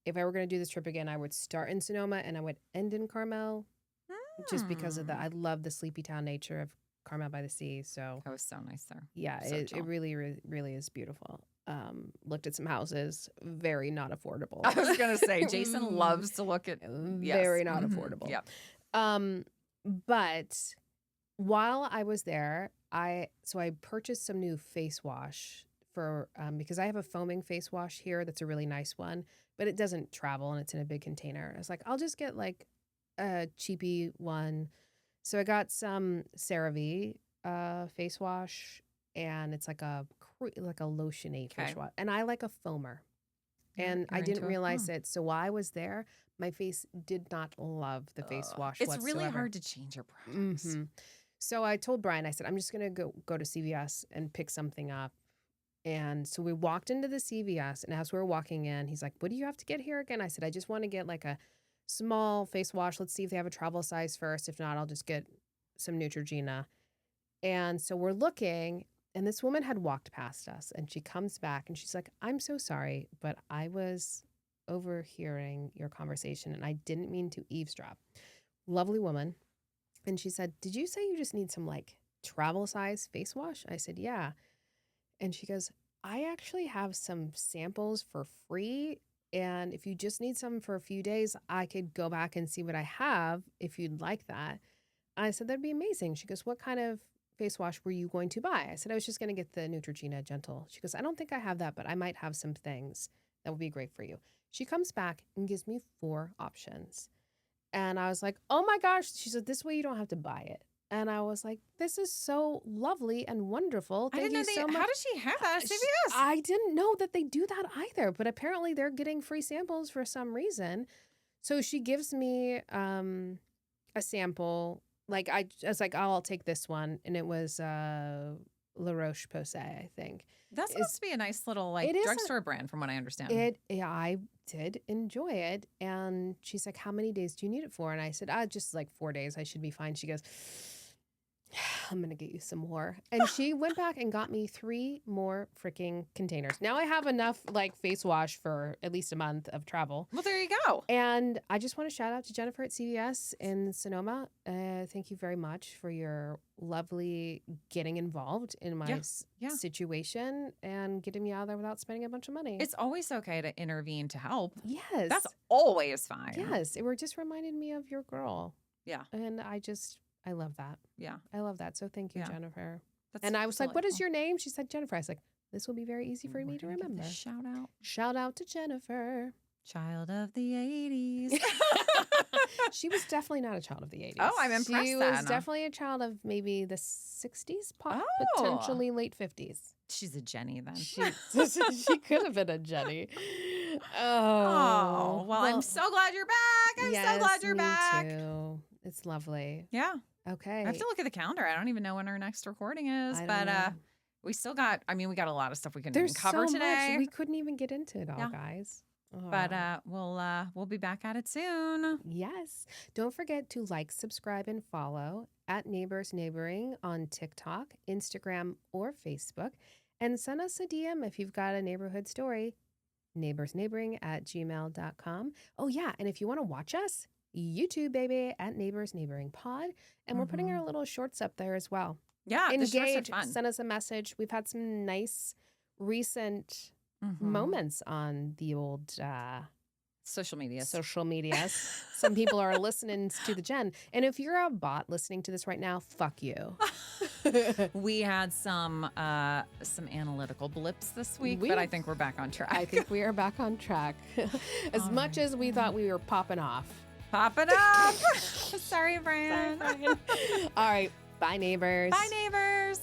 [SPEAKER 1] if I were going to do this trip again, I would start in Sonoma and I would end in Carmel. Just because of I love the sleepy town nature of Carmel by the Sea. So
[SPEAKER 2] That was so nice there.
[SPEAKER 1] yeah,
[SPEAKER 2] So
[SPEAKER 1] it
[SPEAKER 2] chill.
[SPEAKER 1] really, really, really is beautiful. Looked at some houses, very not affordable.
[SPEAKER 2] I was gonna say Jason loves to look at
[SPEAKER 1] very not affordable.
[SPEAKER 2] Yep.
[SPEAKER 1] But while I was there, I purchased some new face wash for because I have a foaming face wash here that's a really nice one, but it doesn't travel and it's in a big container. I was like, I'll just get like a cheapy one. So I got some CeraVe face wash, and it's like a lotion-y face wash. And I like a foamer. And I didn't realize it. So while I was there, my face did not love the face wash
[SPEAKER 2] It's
[SPEAKER 1] whatsoever.
[SPEAKER 2] really hard to change your products.
[SPEAKER 1] Mm-hmm. So I told Brian, I said, I'm just going to go to CVS and pick something up. And so we walked into the CVS, and as we were walking in, he's like, what do you have to get here again? I said, I just want to get like a small face wash. Let's see if they have a travel size first. If not, I'll just get some Neutrogena. And so we're looking, and this woman had walked past us, and she comes back and she's like, I'm so sorry, but I was overhearing your conversation and I didn't mean to eavesdrop. Lovely woman. And she said, did you say you just need some like travel size face wash? I said, yeah. And she goes, I actually have some samples for free. And if you just need some for a few days, I could go back and see what I have if you'd like that. I said, that'd be amazing. She goes, what kind of face wash were you going to buy? I said, I was just going to get the Neutrogena Gentle. She goes, I don't think I have that, but I might have some things that would be great for you. She comes back and gives me 4 options. And I was like, oh my gosh. She said, this way you don't have to buy it. And I was like, this is so lovely and wonderful. Thank you so much.
[SPEAKER 2] How does she have that at CVS?
[SPEAKER 1] I didn't know that they do that either, but apparently they're getting free samples for some reason. So she gives me a sample. Like I was like, oh, I'll take this one. And it was La Roche-Posay, I think.
[SPEAKER 2] That's supposed to be a nice little like drugstore brand from what I understand.
[SPEAKER 1] I did enjoy it. And she's like, how many days do you need it for? And I said, just like 4 days. I should be fine. She goes, I'm going to get you some more. And she went back and got me 3 more freaking containers. Now I have enough like face wash for at least a month of travel.
[SPEAKER 2] Well, there you go.
[SPEAKER 1] And I just want to shout out to Jennifer at CVS in Sonoma. Thank you very much for your lovely getting involved in my situation and getting me out of there without spending a bunch of money.
[SPEAKER 2] It's always okay to intervene to help.
[SPEAKER 1] Yes.
[SPEAKER 2] That's always fine.
[SPEAKER 1] Yes. It just reminded me of your girl.
[SPEAKER 2] Yeah.
[SPEAKER 1] And I love that.
[SPEAKER 2] Yeah.
[SPEAKER 1] I love that. So thank you, Jennifer.
[SPEAKER 2] That's
[SPEAKER 1] and I was
[SPEAKER 2] delightful.
[SPEAKER 1] like, what is your name? She said, Jennifer. I was like, this will be very easy for me to remember.
[SPEAKER 2] Shout out.
[SPEAKER 1] Shout out to Jennifer.
[SPEAKER 2] Child of the 80s.
[SPEAKER 1] She was definitely not a child of the 80s.
[SPEAKER 2] Oh, I'm impressed
[SPEAKER 1] She
[SPEAKER 2] then.
[SPEAKER 1] was definitely a child of maybe the 60s,
[SPEAKER 2] Oh.
[SPEAKER 1] potentially late 50s.
[SPEAKER 2] She's a Jenny then.
[SPEAKER 1] She could have been a Jenny.
[SPEAKER 2] Oh, well, I'm so glad you're back. I'm so glad you're
[SPEAKER 1] me
[SPEAKER 2] back.
[SPEAKER 1] Too. It's lovely.
[SPEAKER 2] Yeah.
[SPEAKER 1] Okay.
[SPEAKER 2] I have to look at the calendar. I don't even know when our next recording is, but we still got, I mean, we got a lot of stuff we can cover
[SPEAKER 1] so
[SPEAKER 2] today.
[SPEAKER 1] Much. We couldn't even get into it all, guys.
[SPEAKER 2] But we'll be back at it soon.
[SPEAKER 1] Yes. Don't forget to like, subscribe, and follow at Neighbors Neighboring on TikTok, Instagram, or Facebook. And send us a DM if you've got a neighborhood story, neighborsneighboring@gmail.com. Oh, yeah. And if you want to watch us, YouTube, baby, at Neighbors Neighboring Pod. And we're putting our little shorts up there as well.
[SPEAKER 2] Yeah,
[SPEAKER 1] engage, send us a message. We've had some nice recent moments on the old
[SPEAKER 2] social media.
[SPEAKER 1] Some people are listening to the Jen. And if you're a bot listening to this right now, fuck you.
[SPEAKER 2] We had some analytical blips this week, but I think we're back on track.
[SPEAKER 1] I think we are back on track. As much as we thought we were popping off.
[SPEAKER 2] Pop it up. Sorry, Brian.
[SPEAKER 1] All right. Bye, neighbors.
[SPEAKER 2] Bye, neighbors.